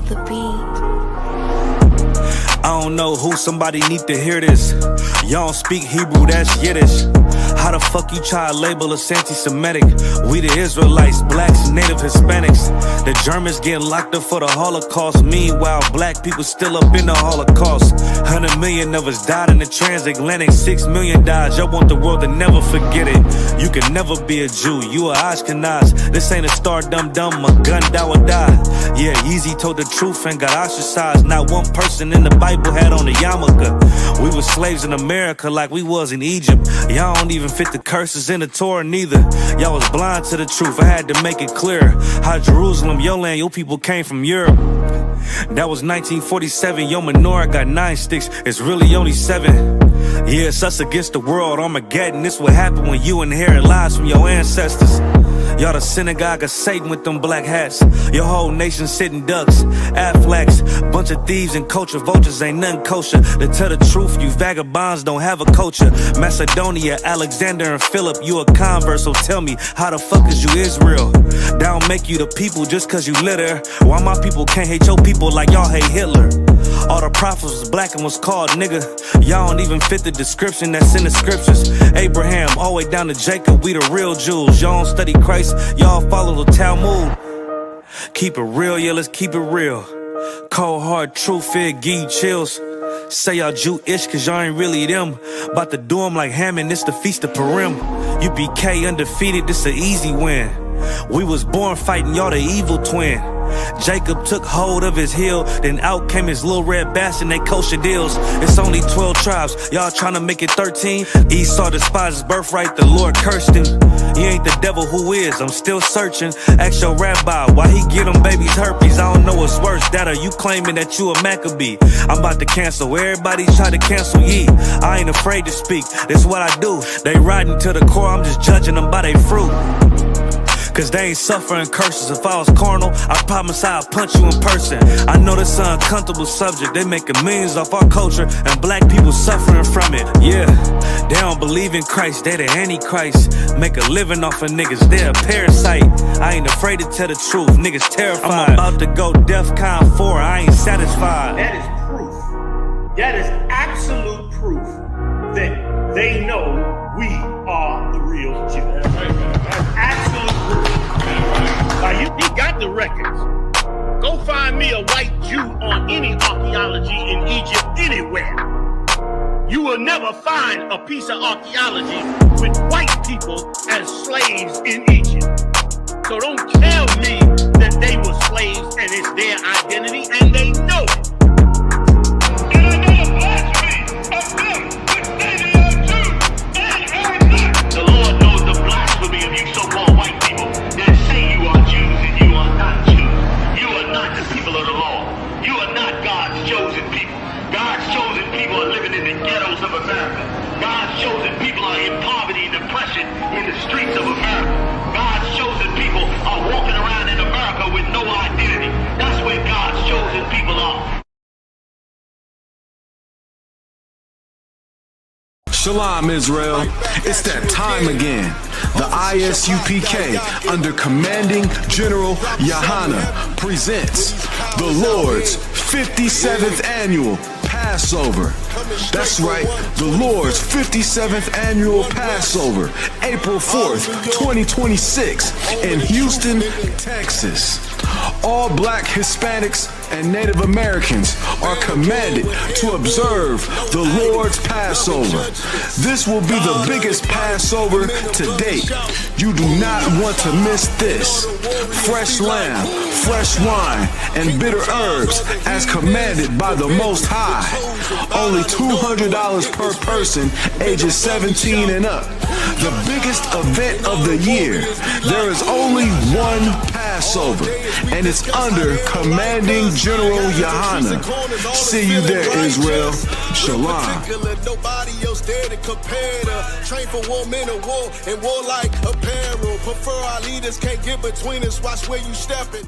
the beat. I don't know who, somebody need to hear this. Y'all don't speak Hebrew, that's Yiddish. How the fuck you try to label us anti-Semitic? We the Israelites, blacks, and native Hispanics. The Germans getting locked up for the Holocaust. Meanwhile, black people still up in the Holocaust. 100 million of us died in the transatlantic. 6 million died, y'all want the world to never forget it. You can never be a Jew, you a Ashkenaz. This ain't a star dum-dum, a gun die or die. Yeah, Yeezy told the truth and got ostracized. Not one person in the Bible had on a yarmulke. We were slaves in America like we was in Egypt. Y'all don't even fit the curses in the Torah neither. Y'all was blind to the truth, I had to make it clear. How Jerusalem, your land, your people came from Europe. That was 1947, your menorah got 9 sticks, it's really only 7. Yeah, it's us against the world, Armageddon. This what happened when you inherit lies from your ancestors. Y'all the synagogue of Satan with them black hats. Your whole nation sitting ducks, Aflacs. Bunch of thieves and culture vultures, ain't nothing kosher. To tell the truth, you vagabonds don't have a culture. Macedonia, Alexander and Philip, you a convert, so tell me, how the fuck is you Israel? That don't make you the people just cause you live there. Why my people can't hate your people like y'all hate Hitler? All the prophets was black and was called nigga. Y'all don't even fit the description that's in the scriptures. Abraham, all the way down to Jacob, we the real Jews. Y'all don't study Christ, y'all follow the Talmud. Keep it real, yeah, let's keep it real. Cold hard truth, it give you chills. Say y'all Jewish cause y'all ain't really them. About to do them like Hammond, it's the Feast of Purim. UPK undefeated, this an easy win. We was born fighting, y'all the evil twin. Jacob took hold of his heel, then out came his little red bastard and they kosher deals. It's only 12 tribes, y'all trying to make it 13. Esau despised his birthright, the Lord cursed him. He ain't the devil, who is? I'm still searching. Ask your rabbi, why he get them babies herpes? I don't know what's worse, that or you claiming that you a Maccabee. I'm about to cancel, everybody try to cancel ye. I ain't afraid to speak, this what I do. They riding to the core, I'm just judging them by their fruit. Cause they ain't suffering curses. If I was carnal, I promise I'd punch you in person. I know this an uncomfortable subject. They making millions off our culture and black people suffering from it. Yeah, they don't believe in Christ, they the Antichrist. Make a living off of niggas, they a parasite. I ain't afraid to tell the truth, niggas terrified. I'm about to go DEFCON 4, I ain't satisfied. That is proof, that is absolute proof that they know we are the real Jews. That's absolute proof. He got the records. Go find me a white Jew on any archaeology in Egypt anywhere. You will never find a piece of archaeology with white people as slaves in Egypt. So don't tell me that they were slaves and it's their identity, and they know it. And another blasphemy of them, which say they are Jews and are not. The Lord knows the blasphemy of you so-called white people that say you are Jews and you are not Jews. You are not the people of the law. You are not God's chosen people. God's chosen people are living in the ghettos of America. God's chosen people are in poverty and depression in the streets of America. God's chosen people are walking around in America with no identity. That's where God's chosen people are. Shalom, Israel. It's that time again. The ISUPK, under Commanding General Yahana, presents the Lord's 57th Annual Passover. That's right, the Lord's 57th Annual Passover, April 4th, 2026, in Houston, Texas. All black Hispanics and Native Americans are commanded to observe the Lord's Passover. This will be the biggest Passover to date. You do not want to miss this. Fresh lamb, fresh wine, and bitter herbs as commanded by the Most High. Only $200 per person, ages 17 and up. The biggest event of the year. There is only one Passover, and it's under Commanding General Yahana. See you there, Israel. Shalom. Nobody else there to compare to. Train for war, men of war, and warlike apparel. Prefer our leaders, can't get between us. Watch where you stepping.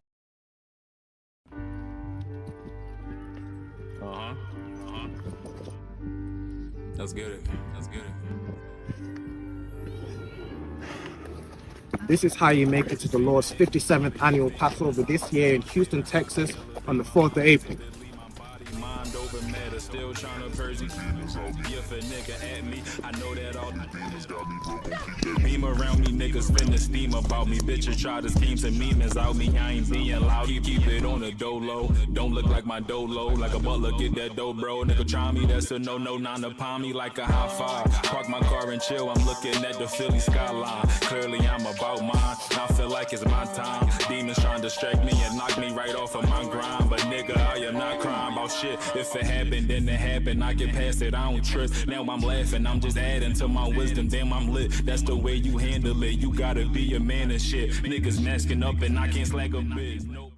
Let's get it. Let's get it. This is how you make it to the Lord's 57th annual Passover this year in Houston, Texas. on the 4th of April. Mind over matter, still trying to purge these. If a nigga at me, I know that all beam around me, niggas finna steam about me. Bitches try to scheme some memes out me. I ain't being loud, keep it on the dolo. Don't look like my dolo, like a butler, get that dough, bro. Nigga try me, that's a no-no, not to palm me like a high five. Park my car and chill, I'm looking at the Philly skyline. Clearly I'm about mine, I feel like it's my time. Demons trying to distract me and knock me right off of my grind. But nigga, I am not crying about shit. If it happened, then it happened. I get past it, I don't trust. Now I'm laughing, I'm just adding to my wisdom. Damn, I'm lit. That's the way you handle it. You gotta be a man and shit. Niggas masking up and I can't slack a bitch. Nope.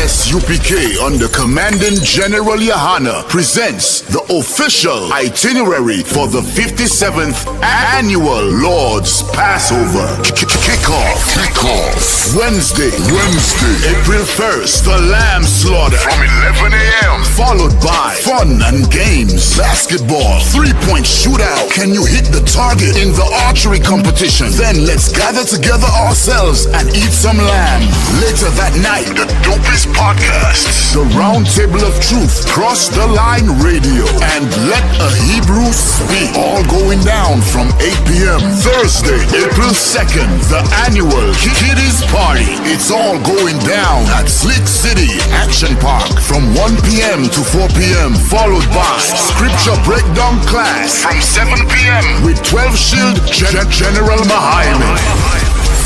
ISUPK under Commanding General Yahana presents the official itinerary for the 57th Annual Lord's Passover. Kickoff. Wednesday, April 1st, the lamb slaughter from 11 a.m. Followed by fun and games, basketball, 3-point shootout. Can you hit the target in the archery competition? Then let's gather together ourselves and eat some lamb. Later that night, the dopest podcasts, the Round Table of Truth, Cross the Line Radio, and Let a Hebrew Speak. All going down from 8 p.m. Thursday, April 2nd, the annual Kiddies Party. It's all going down at Slick City Action Park from 1 p.m. to 4 p.m. Followed by Scripture Breakdown class from 7 p.m. with 12 Shield General Mahayim.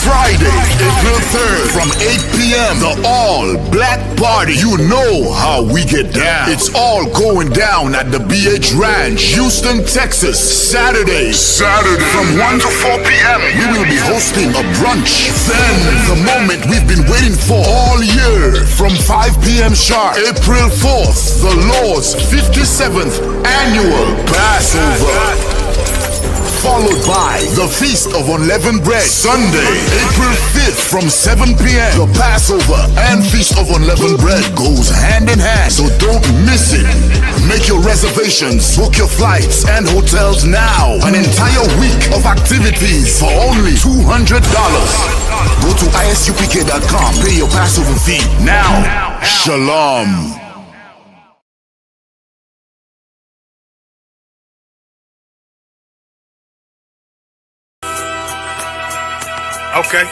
Friday, April 3rd from 8 p.m. the all-black party. You know how we get down. It's all going down at the BH Ranch, Houston, Texas. Saturday from 1 to 4 p.m. we will be hosting a brunch. Then the moment we've been waiting for all year from 5 p.m. sharp, April 4th, the Lord's 57th Annual Passover. Followed by the Feast of Unleavened Bread. Sunday, April 5th from 7 p.m. The Passover and Feast of Unleavened Bread goes hand in hand, so don't miss it. Make your reservations, book your flights and hotels now. An entire week of activities for only $200. Go to ISUPK.com, pay your Passover fee now. Shalom. Okay.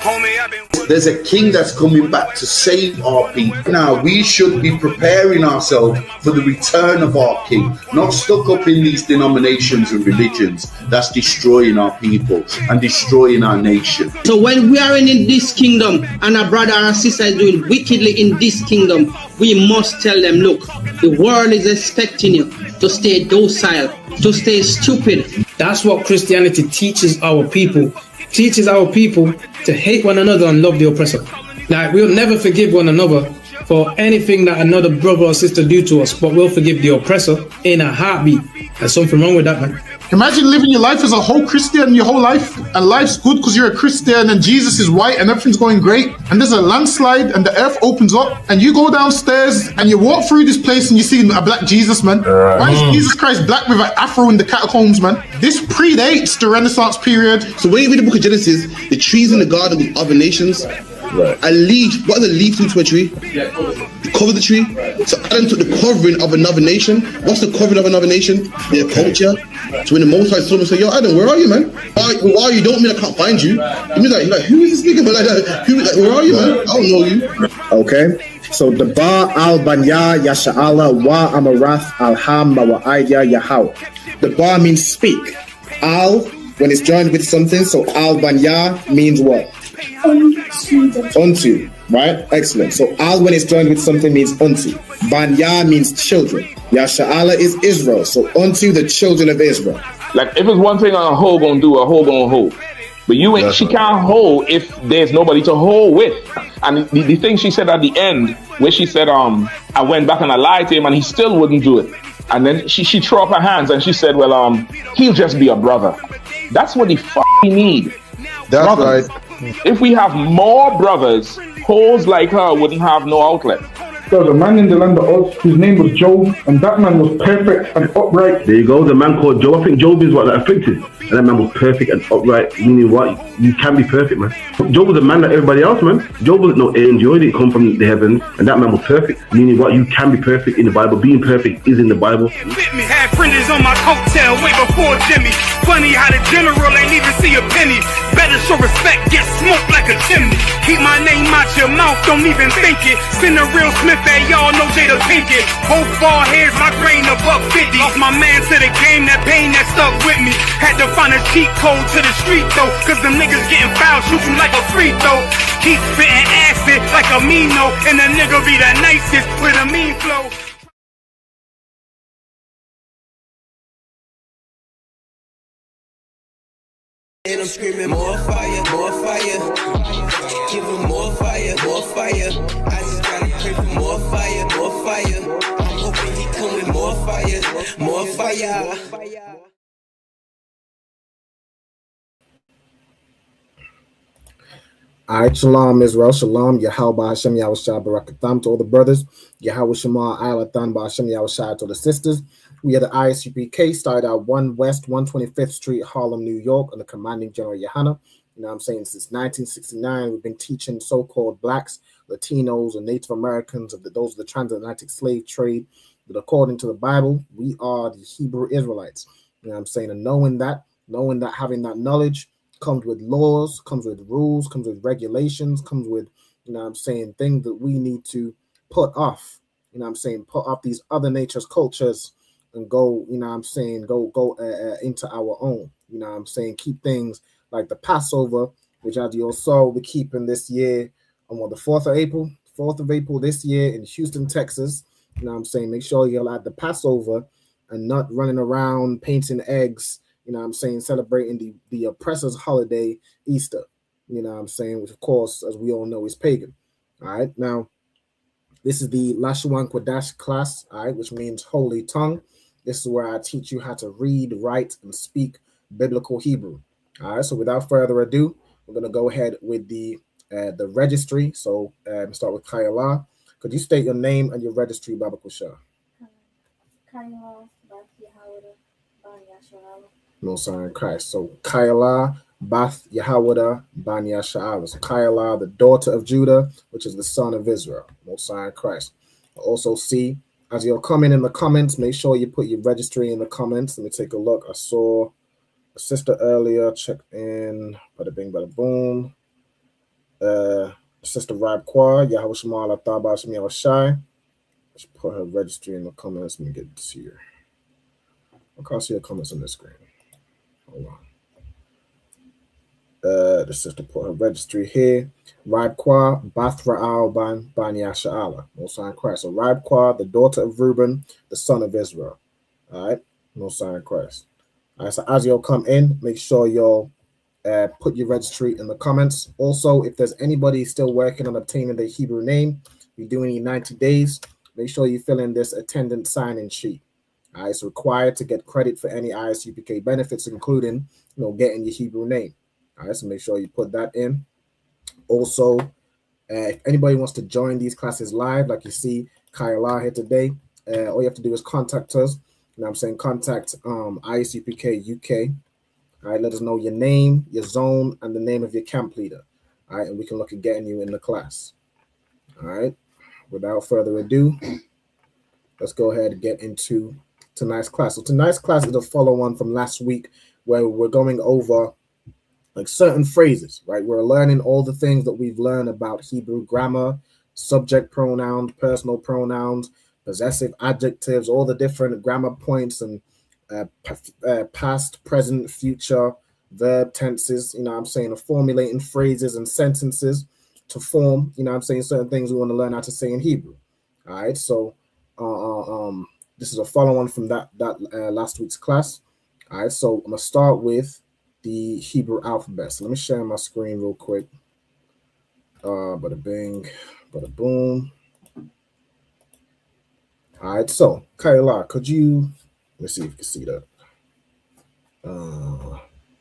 Homie, I've been... There's a king that's coming back to save our people. Now, we should be preparing ourselves for the return of our king, not stuck up in these denominations and religions that's destroying our people and destroying our nation. So when we are in this kingdom and a brother or a sister is doing wickedly in this kingdom, we must tell them, look, the world is expecting you to stay docile, to stay stupid. That's what Christianity teaches our people. Teaches our people to hate one another and love the oppressor. Like, we'll never forgive one another for anything that another brother or sister do to us, but we'll forgive the oppressor in a heartbeat. There's something wrong with that, man. Imagine living your life as a whole Christian your whole life, and life's good because you're a Christian and Jesus is white and everything's going great, and there's a landslide and the earth opens up and you go downstairs and you walk through this place and you see a black Jesus, man. Why is Jesus Christ black with an afro in the catacombs, man? This predates the Renaissance period. So when you read the book of Genesis, the trees in the garden with other nations, a leaf, what does a leaf do to a tree? Cover the tree. So Adam took the covering of another nation. What's the covering of another nation? Their culture. So when the Most High saw him, say, yo, Adam, where are you, man? Where are you? Don't mean I can't find you. He means like, who is this nigga? But like, where are you, man? I don't know you. Okay. So the Ba al Banya Yasha'ala wa Amarath al Ham Mawa'aya Yahau. The Ba means speak. Al, when it's joined with something, so al Banya means what? Unto, right? Excellent. So al, when it's joined with something, means unto. Banya means children. Yasha'ala is Israel. So unto the children of Israel. Like, if it's one thing a hoe gonna do, a hoe gonna hoe. But you ain't, she can't hold if there's nobody to hold with. And the thing she said at the end, where she said, I went back and I lied to him and he still wouldn't do it. And then she threw up her hands and she said, well, he'll just be a brother. That's what the fuck we need. That's brothers. right. If we have more brothers, hoes like her wouldn't have no outlet. There was a man in the land of Oz, his name was Job, and that man was perfect and upright. There you go, the man called Job. I think Job is what that afflicted. And that man was perfect and upright, meaning what? You can be perfect, man. Job was a man like everybody else, man. Job wasn't no angel, he didn't come from the heavens, and that man was perfect, meaning what? You can be perfect in the Bible. Being perfect is in the Bible. Had fringes on my coattail way before Jimmy. Funny how the general ain't even see a penny. Better show respect, get smoked like a chimney. Keep my name out your mouth, don't even think it. Send a real Smith at y'all, know Jada Pinkett. Both ball heads, my grain above 50. Off my man to the game, that pain that stuck with me. Had to find a cheat code to the street though, cause them niggas getting foul, shoot you like a free throw. Keep spitting acid like a Mino, and the nigga be the nicest with a mean flow. And I'm screaming more fire, more fire. Give them more fire, more fire. I just gotta pray for more fire, more fire. I'm hoping he come with more fire, more fire. All right, Shalom Israel, Shalom, Yahweh Hashem Yahushua Barakatham to all the brothers, Yahweh Shema Ayalatan Hashem Yahushua to the sisters. We are the ISUPK, started out 1 West 125th Street, Harlem, New York, under commanding General Yohana. You know what I'm saying? Since 1969, we've been teaching so-called blacks, Latinos, and Native Americans, those of the transatlantic slave trade. But according to the Bible, we are the Hebrew Israelites. You know what I'm saying? And knowing that, having that knowledge, comes with laws, comes with rules, comes with regulations, comes with, you know what I'm saying, things that we need to put off, you know what I'm saying, put off these other nature's cultures and go, you know what I'm saying, go into our own, you know what I'm saying, keep things like the Passover, which as you all saw, we're keeping this year on the 4th of April this year in Houston, Texas, you know what I'm saying, make sure you're at the Passover and not running around painting eggs, you know what I'm saying, celebrating the oppressor's holiday, Easter, you know what I'm saying, which of course, as we all know, is pagan. All right, now, this is the Lashawan Qadash class, all right, which means holy tongue. This is where I teach you how to read, write, and speak biblical Hebrew. All right, so without further ado, we're going to go ahead with the registry. So start with Kayala. Could you state your name and your registry, Baba Kusha? Kayala, No sign Christ. So Kayala, Bath Yahawada, Banya Sha'ala. So Kayala, the daughter of Judah, which is the son of Israel. No sign Christ. Also see, as you're coming in the comments, make sure you put your registry in the comments. Let me take a look. I saw a sister earlier, checked in, bada bing, bada boom. Sister Rab Kwa, Yahweh Shema Taba Shem Yahushai. Let's put her registry in the comments. Let me get to here. I can't see her comments on the screen. Hold on. The sister put her registry here. Radqua, Bathra'al Ban Yasha'ala. No sign Christ. So Radqua, the daughter of Reuben, the son of Israel. All right. No sign Christ. All right. So as you'll come in, make sure you'll put your registry in the comments. Also, if there's anybody still working on obtaining their Hebrew name, we do need 90 days. Make sure you fill in this attendance sign-in sheet. All right, it's required to get credit for any ISUPK benefits, including, getting your Hebrew name. All right, so make sure you put that in. Also, if anybody wants to join these classes live, like you see Kayla here today, all you have to do is contact us. Contact ISUPK UK. All right, let us know your name, your zone, and the name of your camp leader. All right, and we can look at getting you in the class. All right, without further ado, let's go ahead and get into tonight's class. So tonight's class is a follow-on from last week, where we're going over certain phrases, right? We're learning all the things that we've learned about Hebrew grammar, subject pronouns, personal pronouns, possessive adjectives, all the different grammar points and past, present, future, verb tenses, of formulating phrases and sentences to form, certain things we want to learn how to say in Hebrew. All right, so this is a follow-on from that last week's class. All right, so I'm gonna start with the Hebrew alphabet. So let me share my screen real quick. Bada bing, bada boom. All right, so Kayla, could you, let me see if you can see that.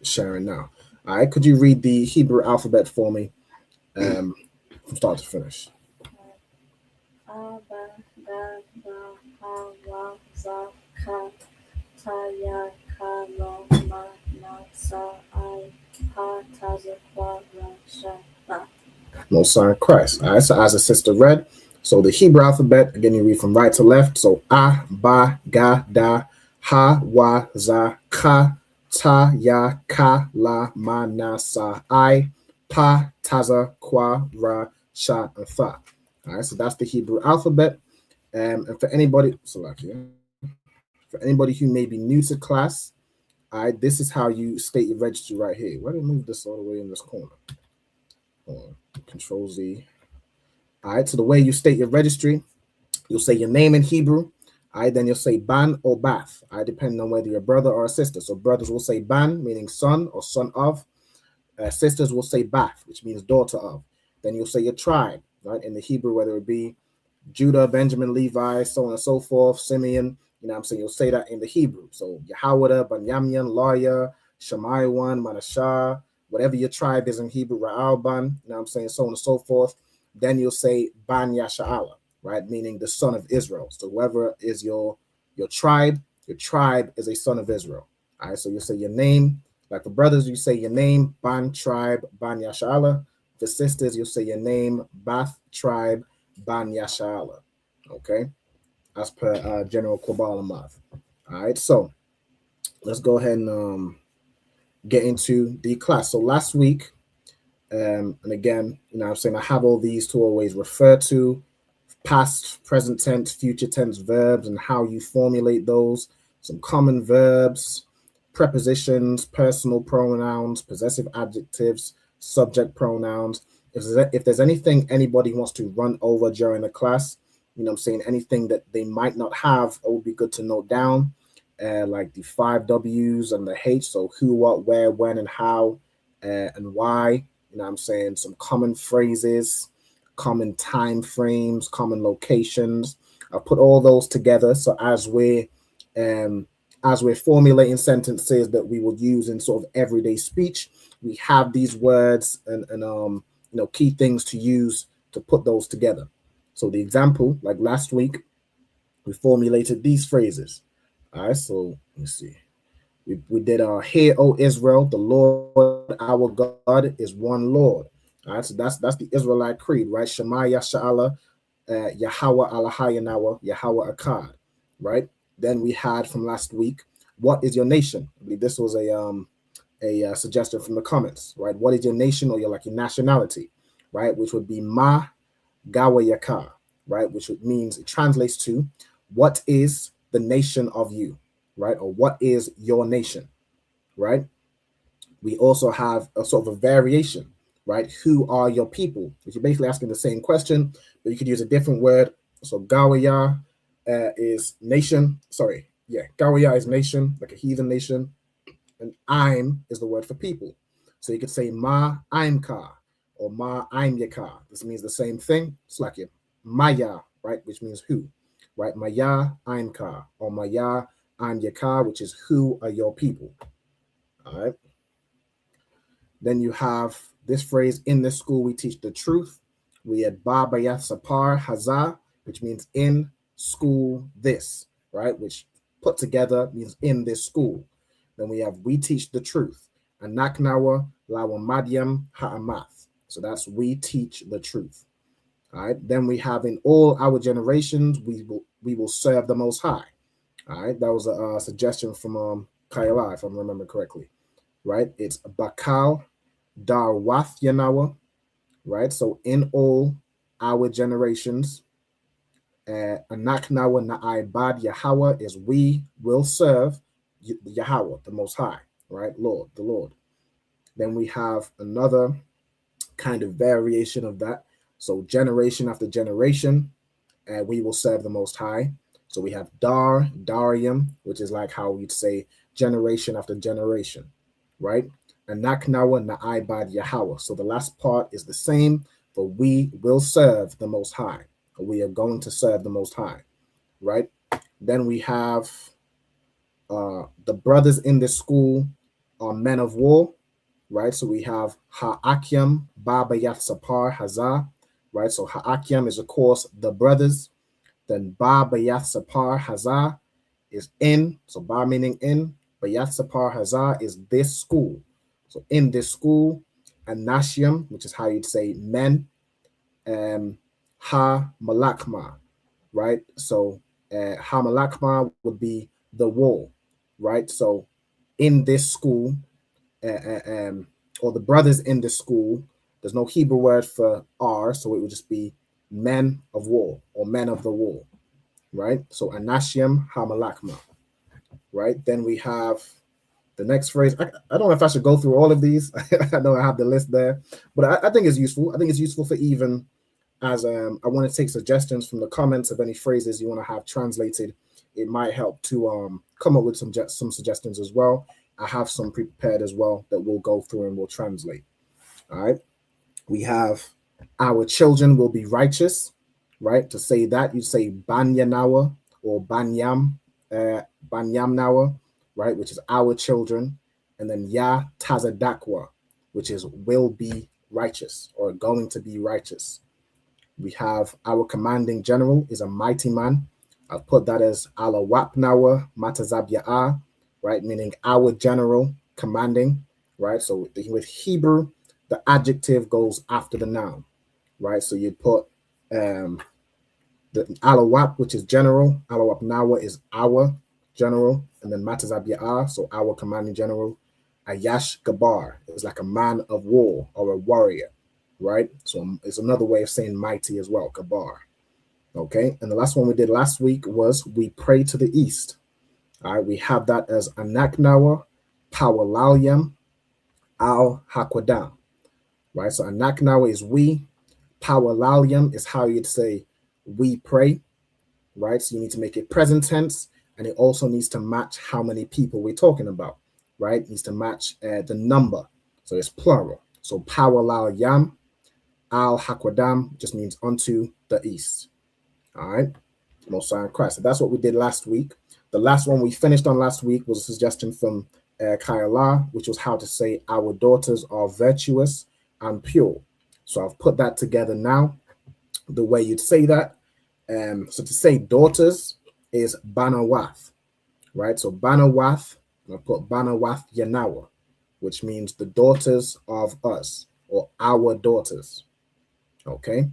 Sharing now. All right, could you read the Hebrew alphabet for me from start to finish? Most sign Christ. All right, so as the sister read, so the Hebrew alphabet, again, you read from right to left. So A, Ba, Ga, Da, Ha, Wa, Za, Ka, Ta, Ya, Ka, La, Ma, Na, Sa, I, Pa, Taza, Kwa, Ra, Sha, and Tha. All right, so that's the Hebrew alphabet. And for anybody, for anybody who may be new to class, all right, this is how you state your registry right here. Why did I move this all the way in this corner? Control Z. All right, so the way you state your registry, you'll say your name in Hebrew. All right, then you'll say ban or bath, all right, depending on whether you're a brother or a sister. So brothers will say ban, meaning son or son of. Sisters will say bath, which means daughter of. Then you'll say your tribe, right, in the Hebrew, whether it be Judah, Benjamin, Levi, so on and so forth, Simeon. You know what I'm saying? You'll say that in the Hebrew. So Yahawada, Banyamin, Lawyer, Shammaiwan, Manashah, whatever your tribe is in Hebrew, Ra'alban, you know what I'm saying, so on and so forth. Then you'll say Ban Yasha'ala, right, meaning the son of Israel. So whoever is your tribe is a son of Israel. All right, so you'll say your name. Like for brothers, you say your name, Ban tribe, Ban Yasha'ala. For sisters, you'll say your name, Bath tribe, Ban Yasha'ala. Okay, as per General Kabbalah Math. All right, so let's go ahead and get into the class. So last week, and again, you know what I'm saying, I have all these to always refer to, past, present tense, future tense verbs, and how you formulate those, some common verbs, prepositions, personal pronouns, possessive adjectives, subject pronouns. If there's anything anybody wants to run over during the class, you know what I'm saying, anything that they might not have, it would be good to note down, like the 5 W's and the H, so who, what, where, when, and how, and why. You know what I'm saying, some common phrases, common time frames, common locations. I'll put all those together, so as we're formulating sentences that we will use in sort of everyday speech, we have these words and you know, key things to use to put those together. So the example, like last week, we formulated these phrases. All right, so let's see. We did Hear, O Israel, the Lord our God is one Lord. All right, so that's the Israelite creed, right? Shema Yasha'Allah, Yahweh Alahayanawa, Yahweh Akkad, right? Then we had from last week, what is your nation? I believe this was a suggestion from the comments, right? What is your nation, or your nationality, right? Which would be Ma Gawa Yaka, right? Which means, it translates to, what is the nation of you, right? Or what is your nation, right? We also have a sort of a variation, right? Who are your people? Which you're basically asking the same question, but you could use a different word. So Gawaya is nation. Sorry, yeah, Gawaya is nation, like a heathen nation. And I'm is the word for people. So you could say Ma I'm Ka or Ma I'm Yaka. This means the same thing. It's like your Maya, right? Which means who, right? Maya I'm Ka or Maya I'm Yaka, which is who are your people. All right. Then you have this phrase, in this school we teach the truth. We had Ba Bayat Sapar Hazah, which means in school this, right? Which put together means in this school. Then we have we teach the truth. Anaknawa Lawa Madiam Ha'amath. So that's we teach the truth. All right. Then we have in all our generations, we will serve the Most High. All right. That was a suggestion from Kayla, if I remember correctly. Right. It's Bakal Darwath Yanawa. Right. So in all our generations, Anaknawa Na'ibad Yahweh is we will serve Yahweh, the Most High, right? Lord, the Lord. Then we have another kind of variation of that. So generation after generation, we will serve the Most High. So we have Darium, which is like how we'd say generation after generation, right? Anaknawa Na'ibad Yahweh. So the last part is the same, but we will serve the Most High. We are going to serve the Most High, right? Then we have the brothers in this school are men of war, right? So we have Ha'akyam, Baba Yathsapar, Hazar, right? So Ha'akyam is, of course, the brothers. Then Baba Yathsapar, Hazar is in, so Ba meaning in, but Yathsapar, Hazar is this school. So in this school, Anashiam, which is how you'd say men, Ha Malakma, right? So Ha Malakma would be the wall, right? So in this school, or the brothers in this school, there's no Hebrew word for R, so it would just be men of war or men of the wall, right? So Anashiam Hamalakma, right? Then we have the next phrase. I don't know if I should go through all of these. I know I have the list there, but I think it's useful. I think it's useful for even as I want to take suggestions from the comments of any phrases you want to have translated. It might help to come up with some suggestions as well. I have some prepared as well that we'll go through and we'll translate. All right. We have our children will be righteous, right? To say that, you say Banyanawa or Banyamnawa, right? Which is our children. And then Ya Tazadakwa, which is will be righteous or going to be righteous. We have our commanding general is a mighty man. I've put that as Ala Wapnawa Matazabya'a, right? Meaning our general commanding, right? So with Hebrew, the adjective goes after the noun, right? So you'd put the Alawap, which is general. Alawap Nawa is our general. And then Matazabya'a, so our commanding general. Ayash Gabar is like a man of war or a warrior, right? So it's another way of saying mighty as well, Gabar. Okay, and the last one we did last week was we pray to the east. All right, we have that as Anaknawa, Pawalalyam, Al Hakwadam. Right, so Anaknawa is we, Pawalalyam is how you'd say we pray, right? So you need to make it present tense, and it also needs to match how many people we're talking about, right? It needs to match the number, so it's plural. So Pawalalyam, Al Hakwadam just means unto the east. All right, Most High in Christ. So that's what we did last week. The last one we finished on last week was a suggestion from Kayala, which was how to say our daughters are virtuous and pure. So I've put that together now, the way you'd say that. So to say daughters is Banawath, right? So Banawath, I put Banawath Yanawa, which means the daughters of us or our daughters. Okay.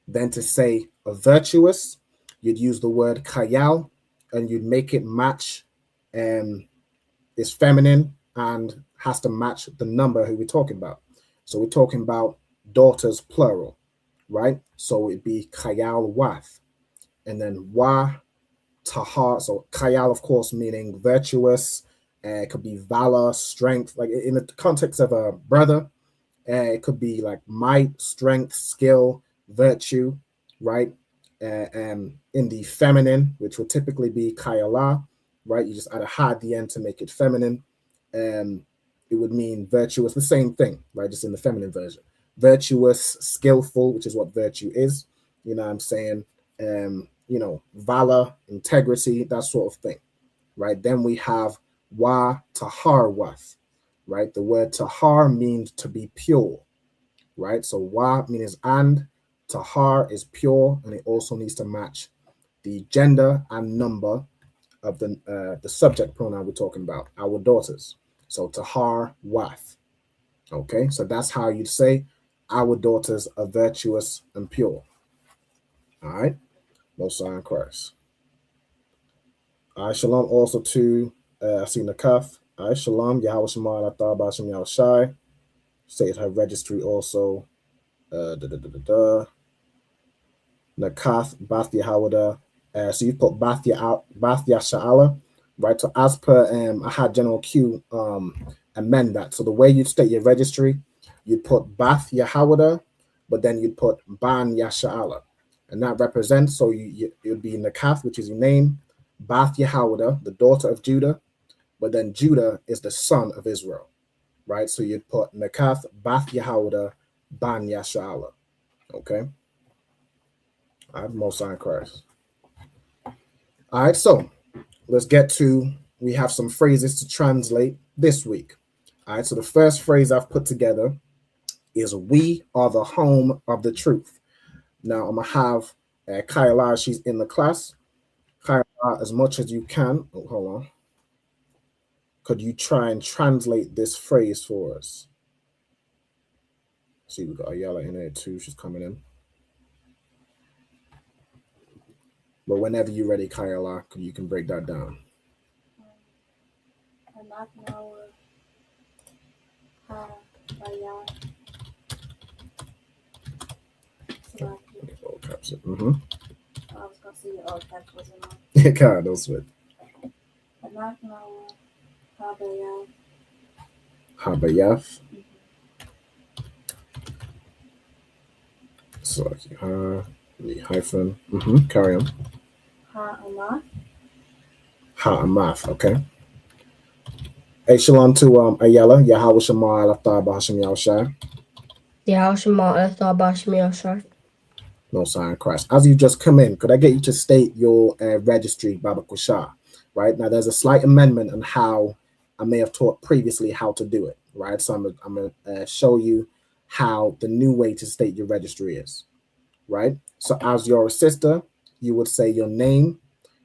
Then to say a virtuous, you'd use the word kayal and you'd make it match is feminine and has to match the number who we're talking about. So we're talking about daughters plural, right? So it'd be kayal wath. And then wa tahar. So kayal, of course, meaning virtuous. It could be valor, strength. Like in the context of a brother, it could be like might, strength, skill, virtue, right? In the feminine, which would typically be kayala, right? You just add a ha at the end to make it feminine. It would mean virtuous, the same thing, right? Just in the feminine version. Virtuous, skillful, which is what virtue is. You know what I'm saying? Valor, integrity, that sort of thing, right? Then we have wa tahar wath, right? The word tahar means to be pure, right? So wa means and, tahar is pure, and it also needs to match the gender and number of the subject pronoun we're talking about, our daughters. So tahar wath. Okay, so that's how you'd say our daughters are virtuous and pure. All right, Most High in Christ. All right, shalom also to I see Nakaf. All right, shalom, Yahweh Shema, Athar Bashem Yahweh Shai. Say it her registry also. Nakath, Bath Yahawada. So you put Bath Sha'ala, right? So as per I had General Q amend that. So the way you'd state your registry, you'd put Bath Yahawada, but then you'd put Ban Yasha'ala. And that represents, so it would be Nakath, which is your name, Bath Yahawada, the daughter of Judah, but then Judah is the son of Israel. right? So you'd put Nakath, Bath Yehuda, Ban Yashala. Okay. I have Most High in Christ. All right, so let's get to, we have some phrases to translate this week. All right, so the first phrase I've put together is we are the home of the truth. Now I'm gonna have Kyla, she's in the class. Kyla, as much as you can, hold on. Could you try and translate this phrase for us? See, we got Ayala in there too, she's coming in. But whenever you're ready, Kyla, you can break that down. All caps it. Mm-hmm. I was gonna see all caps was in mine. Yeah, God, don't sweat. Habayaf. So, the hyphen. Mm-hmm. Carry on. Ha'amath. Okay. Hey, shalom to Ayala. Yahweh Shema Alafta Bahashim Yahushai. Yahweh Shema Alafta Bahashim Yahushai. No sign of Christ. As you just come in, could I get you to state your registry, Baba Kushah? Right now, there's a slight amendment on how I may have taught previously how to do it. Right, so I'm gonna show you how the new way to state your registry is. Right, so as your sister, you would say your name.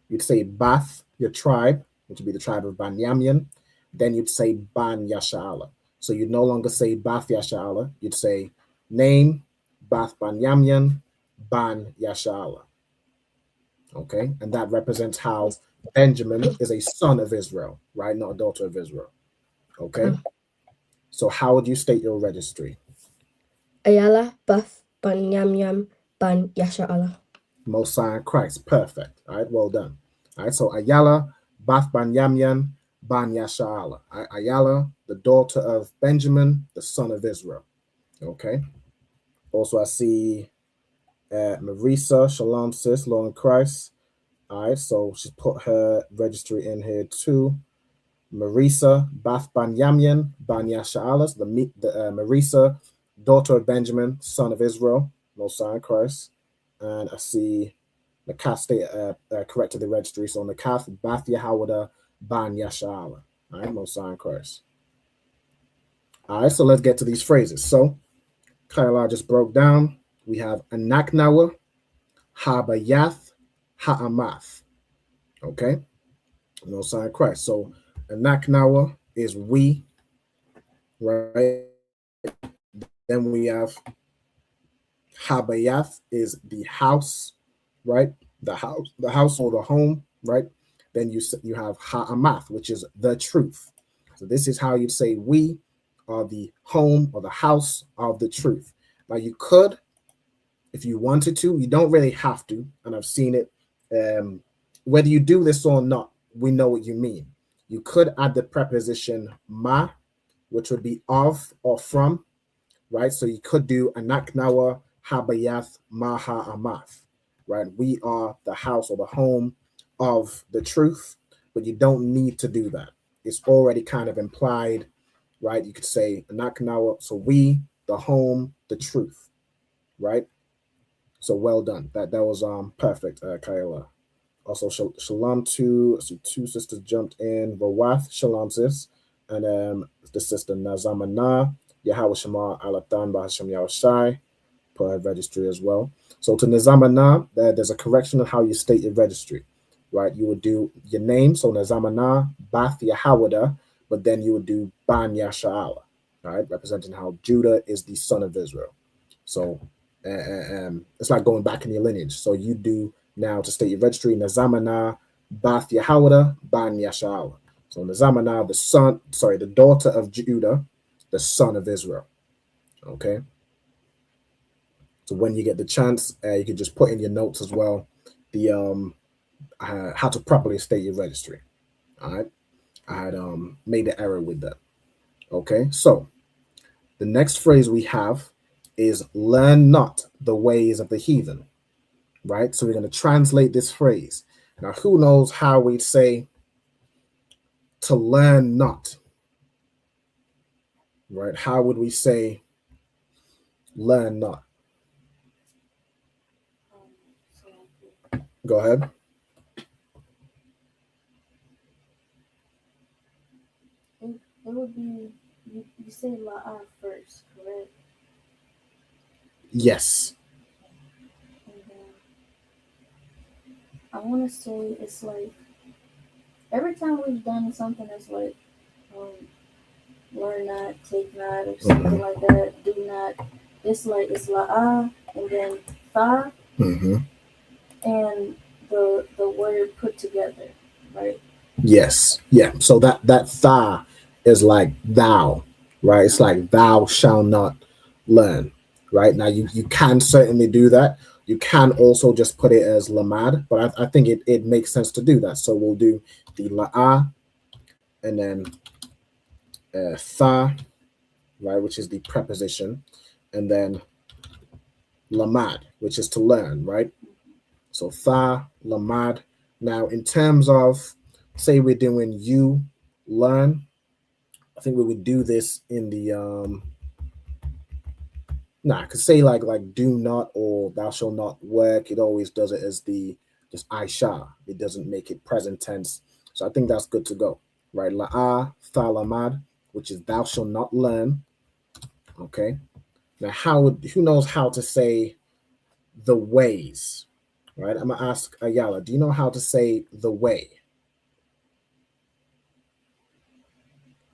You'd say Bath, your tribe, which would be the tribe of Banyamyan. Then you'd say Ban Yasha'ala. So you'd no longer say Bath Yasha'ala. You'd say name, Bath Banyamyan, Ban Yasha'ala. Okay, and that represents how Benjamin is a son of Israel, right? Not a daughter of Israel. Okay, so how would you state your registry? Ayala, Bath, Banyamyan, Ban Yasha'ala. Most High in Christ. Perfect. All right, well done. All right, so Ayala, Bath Banyamyan, Ban Yasha'ala. Ayala, the daughter of Benjamin, the son of Israel. Okay. Also, I see Marisa, Shalom sis, Lord in Christ. All right, so she's put her registry in here too. Marisa, Bath Banyamyan, Ban Yasha'ala, the Marisa, daughter of Benjamin, son of Israel, Most High in Christ. And I see Nakath state corrected the registry. So Nakath, Bath Yehuda, Ban Yasha'ala. All right, Most High in Christ. All right, so let's get to these phrases. So Kyla just broke down. We have Anaknawa, Habayath, Ha'amath. Okay, Most High in Christ. So Anaknawa is we, right? Then we have Habayath is the house, right? The house or the home, right? Then you have Ha'amath, which is the truth. So this is how you'd say we are the home or the house of the truth. Now you could, if you wanted to, you don't really have to, and I've seen it. Whether you do this or not, we know what you mean. You could add the preposition ma, which would be of or from, right? So you could do Anaknawa, Habayath, Maha Amath, right? We are the house or the home of the truth, but you don't need to do that. It's already kind of implied, right? You could say Anaknawa, so we, the home, the truth, right? So well done. That was perfect, Kayla. Also, shalom to, so two sisters jumped in. Rawath, shalom sis, and the sister Nazamana, Yahweh Shema Alatan Bahasham Yahushai, per her registry as well. So to Nazamana, there's a correction of how you state your registry, right? You would do your name, so Nazamana, Bath Yahawada, but then you would do Ban Yasha'ala, right? Representing how Judah is the son of Israel. So it's like going back in your lineage. So you do now to state your registry, Nazamana, Bath Yahawada, Ban Yasha'ala. So Nazamana, the daughter of Judah, the son of Israel. Okay. So when you get the chance, you can just put in your notes as well the how to properly state your registry. All right. I had made the error with that. Okay. So the next phrase we have is learn not the ways of the heathen. Right. So we're going to translate this phrase. Now, who knows how we'd say to learn not? right? How would we say learn not? Go ahead. It would be, you say la'ah first, correct? Yes. And then I want to say it's like every time we've done something that's like learn not, take not, or something like that, do not. It's like it's la'ah and then fa and the word put together, right? Yes. Yeah. So that tha is like thou, right? It's like thou shall not learn, right? Now you can certainly do that. You can also just put it as lamad, but I think it makes sense to do that. So we'll do the la'ah and then tha, right, which is the preposition, and then lamad, which is to learn, right? So tha, lamad. Now, in terms of, say we're doing you learn, I think we would do this in the I could say like do not or thou shalt not work. It always does it as the just I shall. It doesn't make it present tense. So I think that's good to go, right? La'ah, thalamad, which is thou shalt not learn. Okay. Now, who knows how to say the ways, right? I'm gonna ask Ayala. Do you know how to say the way?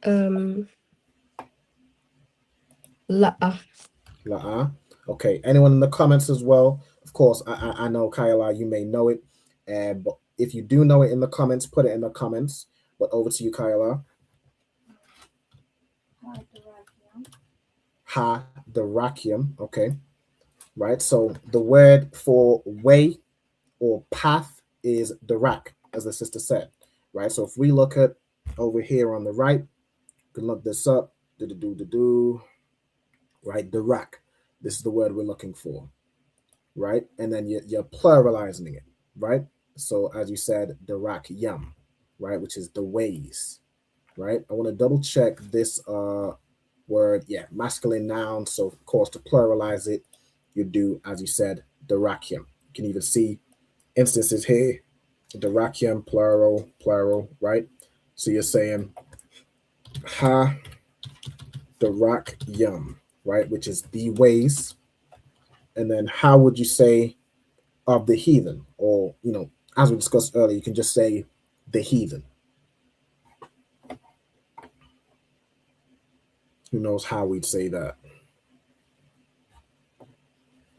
La'ah. La'ah. Okay. Anyone in the comments as well? Of course, I know Kayla, you may know it, but if you do know it in the comments, put it in the comments. But over to you, Kayla. Ha darakium. Okay. Right. So the word for way or path is darak, as the sister said. Right. So if we look at over here on the right, you can look this up. Right. Darak. This is the word we're looking for. Right. And then you're pluralizing it. Right. So as you said, darak yam. Right. Which is the ways. Right. I want to double check this word. Yeah. Masculine noun. So of course to pluralize it, you do, as you said, darakium. You can even see instances here. Darakium, plural, right? So you're saying ha darakium, right? Which is the ways. And then how would you say of the heathen? Or, as we discussed earlier, you can just say the heathen. Who knows how we'd say that?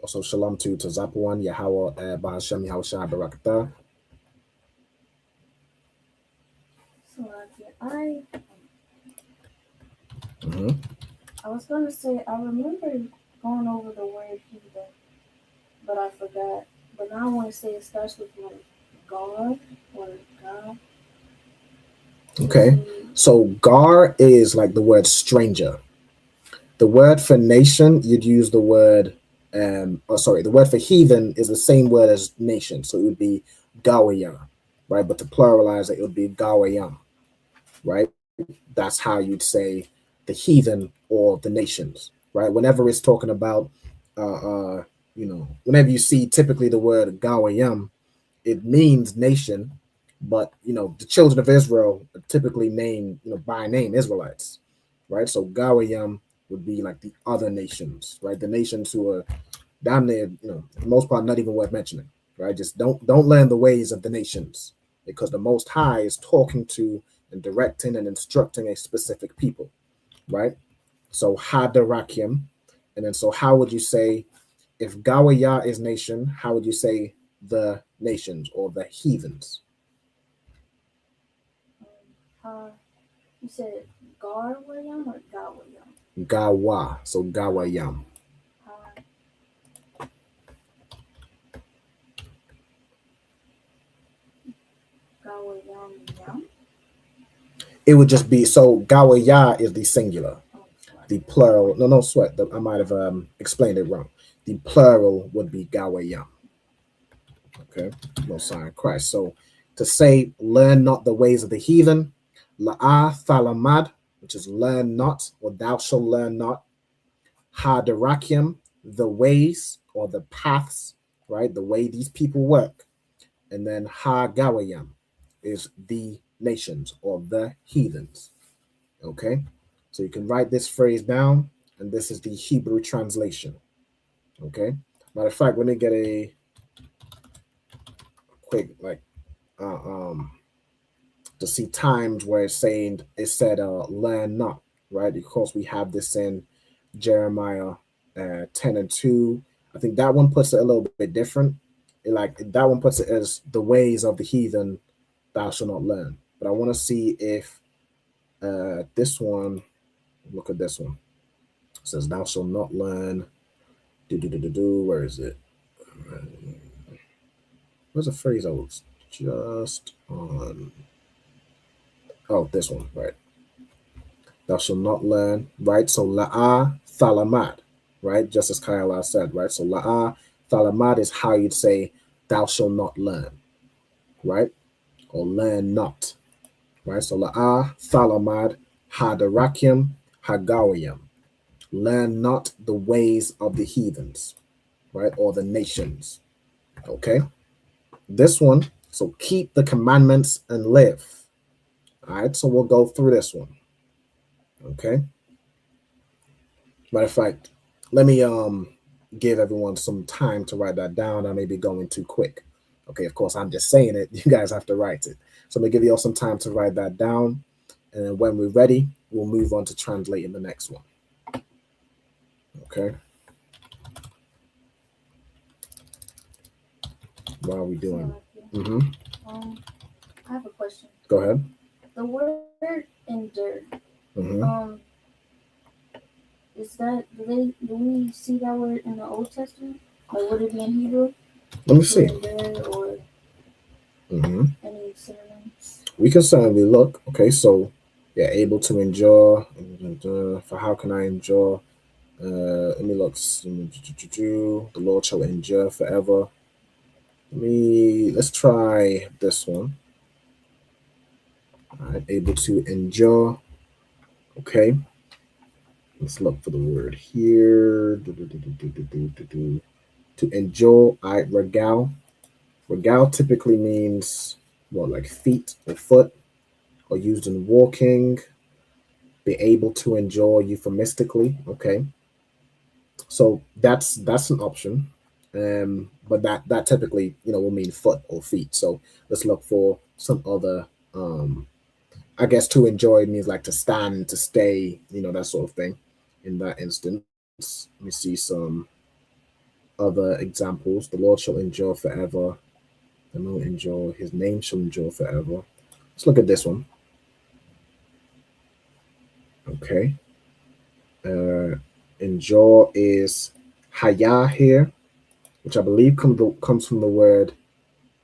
Also, shalom to Zapuan, Yahweh, Bahashem, Yahushua, Barakatah. I was going to say, I remember going over the word heathen, but I forgot. But now I want to say it starts with like God or God. Okay, so gar is like the word stranger. The word for nation, you'd use the word, the word for heathen is the same word as nation. So it would be gawaya, right? But to pluralize it would be gawayam, right? That's how you'd say the heathen or the nations, right? Whenever it's talking about, whenever you see typically the word gawayam, it means nation, but, the children of Israel are typically named, by name Israelites, right? So gawayam would be like the other nations, right? The nations who are down there, for the most part, not even worth mentioning, right? Just don't learn the ways of the nations, because the Most High is talking to and directing and instructing a specific people, right? So hadarakim, and then so how would you say if Gawaya is nation? How would you say the nations or the heathens? You said Garwayam or Gawayam? Gawa, so Gawayam. Gawayam. It would just be, so Gawaya is the singular. The plural, no sweat. I might have explained it wrong. The plural would be Gawayam. Okay, no sign of Christ. So to say, learn not the ways of the heathen, la'ah thalamad, which is learn not, or thou shalt learn not. Hadarakim, the ways or the paths, right? The way these people work. And then Hagawayam is the nations or the heathens. Okay, so you can write this phrase down, and this is the Hebrew translation. Okay, matter of fact, let me get a quick to see times where it said learn not, right? Of course, we have this in Jeremiah 10:2. I think that one puts it a little bit different. That one puts it as the ways of the heathen thou shalt not learn. But I want to see if this one, look at this one. It says thou shalt not learn. Where is it? Where's the phrase I was just on? Oh, this one, right. Thou shalt not learn, right? So la'ah thalamad, right? Just as Kayala said, right? So la'ah thalamad is how you'd say thou shalt not learn, right? Or learn not, right? So la'ah thalamad hadarakim hagawiyam. Learn not the ways of the heathens, right? Or the nations, okay? This one, so keep the commandments and live. All right, so we'll go through this one. Okay. Matter of fact, let me give everyone some time to write that down. I may be going too quick. Okay, of course, I'm just saying it. You guys have to write it. So I'm gonna give you all some time to write that down. And then when we're ready, we'll move on to translating the next one. Okay. What are we doing? I have a question. Go ahead. The word endure. Is that do we see that word in the Old Testament? Like would it be in Hebrew? Let me see. Or any synonyms? We can certainly look. Okay, so yeah, able to endure. For how can I endure? Let me look. The Lord shall endure forever. Let's try this one. All right, able to endure. Okay. Let's look for the word here. To endure, regal. Regal typically means what, like feet or foot, or used in walking. Be able to endure euphemistically. Okay. So that's an option. But that typically, will mean foot or feet. So let's look for some other I guess to enjoy means like to stand, to stay, that sort of thing. In that instance, let me see some other examples. The Lord shall endure forever. The Lord endure, his name shall endure forever. Let's look at this one. Okay. Endure is haya here, which I believe comes from the word.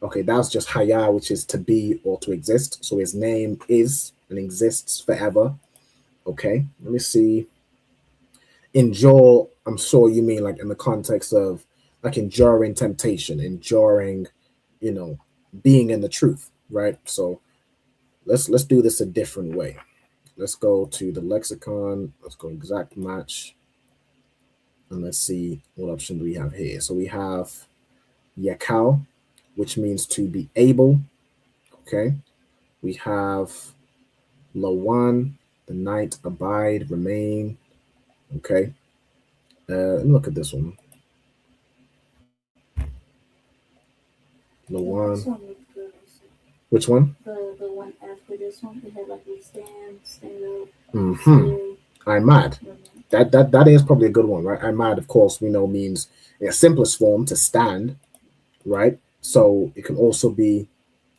Okay, that's just haya, which is to be or to exist. So his name is and exists forever. Okay, let me see. Endure, I'm sure you mean like in the context of like enduring temptation, enduring, being in the truth, right? So let's do this a different way. Let's go to the lexicon. Let's go exact match. And let's see what option do we have here. So we have yakal, which means to be able. Okay. We have lawan, the night, abide, remain. Okay. Look at this one. Lawan. Which one? The one after this one. They had like a stand up. I'm mad. That is probably a good one, right? I'm mad, of course, we know means in a simplest form to stand, right? So it can also be,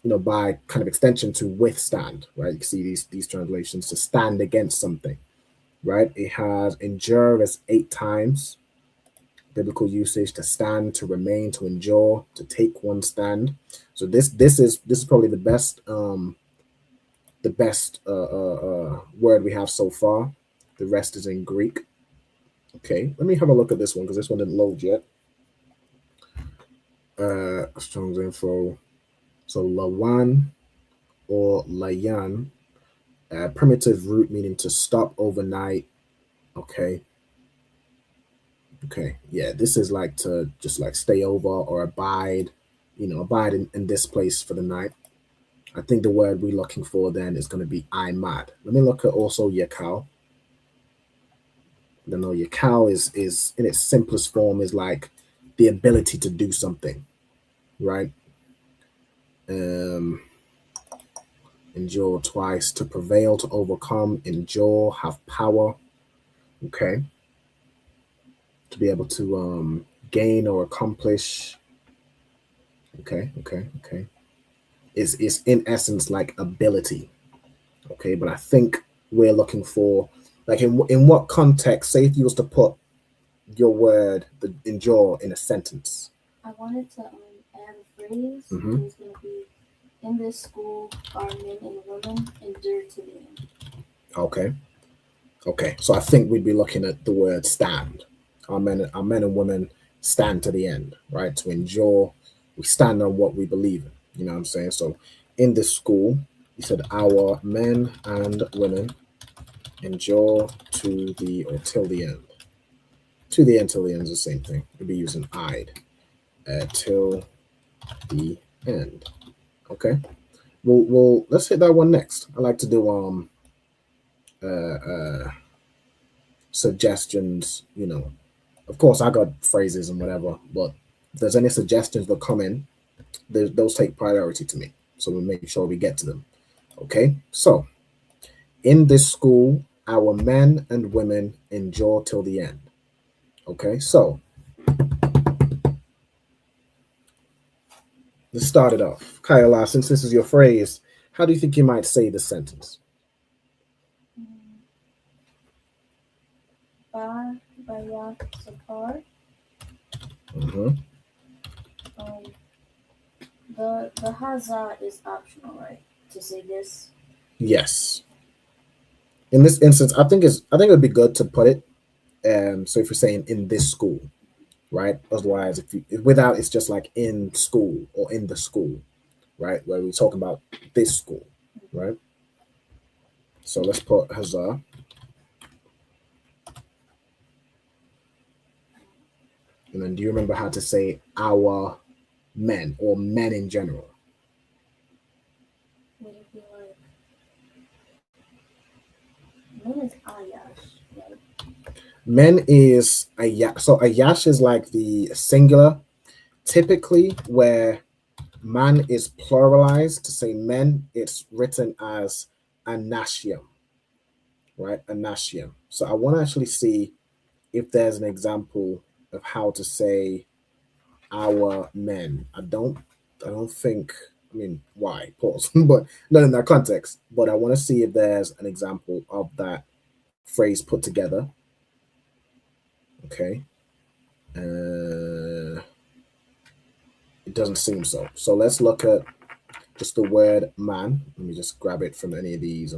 by kind of extension to withstand, right? You can see these translations, to stand against something, right? It has endure as 8 times. Biblical usage: to stand, to remain, to endure, to take one stand. So this is probably the best word we have so far. The rest is in Greek. Okay, let me have a look at this one because this one didn't load yet. Strong's info. So lawan or layan Primitive root meaning to stop overnight. Okay. Okay. Yeah, this is like to just like stay over or abide, abide in this place for the night. I think the word we're looking for then is going to be imad. Let me look at also yakal. I know yakal is in its simplest form is like the ability to do something, right? Endure twice, to prevail, to overcome, endure, have power. Okay. To be able to gain or accomplish. Okay. Is in essence like ability. Okay, but I think we're looking for like in what context, say if you was to put your word, the endure, in a sentence. I wanted to add a phrase. Mhm. It's going to be, in this school, our men and women endure to the end. Okay. So I think we'd be looking at the word stand. Our men and women stand to the end, right? To endure, we stand on what we believe in. You know what I'm saying? So in this school, you said our men and women endure to the or till the end. To the end, till the end is the same thing. We'd be using "ide" till the end. Okay. Well, let's hit that one next. I like to do suggestions. Of course, I got phrases and whatever, but if there's any suggestions that come in, those take priority to me. So we make sure we get to them. Okay. So in this school, our men and women endure till the end. Okay. So let's start it off. Kayla, since this is your phrase, how do you think you might say this sentence? Ba baya sapar. Mm-hmm. The haza is optional, right? To say this. Yes. In this instance, I think it would be good to put it. So if you're saying in this school, right? Otherwise, if without, it's just like in school or in the school, right? Where we talk about this school, right? So let's put Hazar. And then do you remember how to say our men or men in general? Would it be like, men is ayash, right? Men is ayash. So ayash is like the singular, typically where man is pluralized. To say men, it's written as anashium, right? Anashium. So I want to actually see if there's an example of how to say our men. I don't think, I mean, why? Pause. But not in that context. But I want to see if there's an example of that phrase put together. Okay. It doesn't seem so. So let's look at just the word man. Let me just grab it from any of these.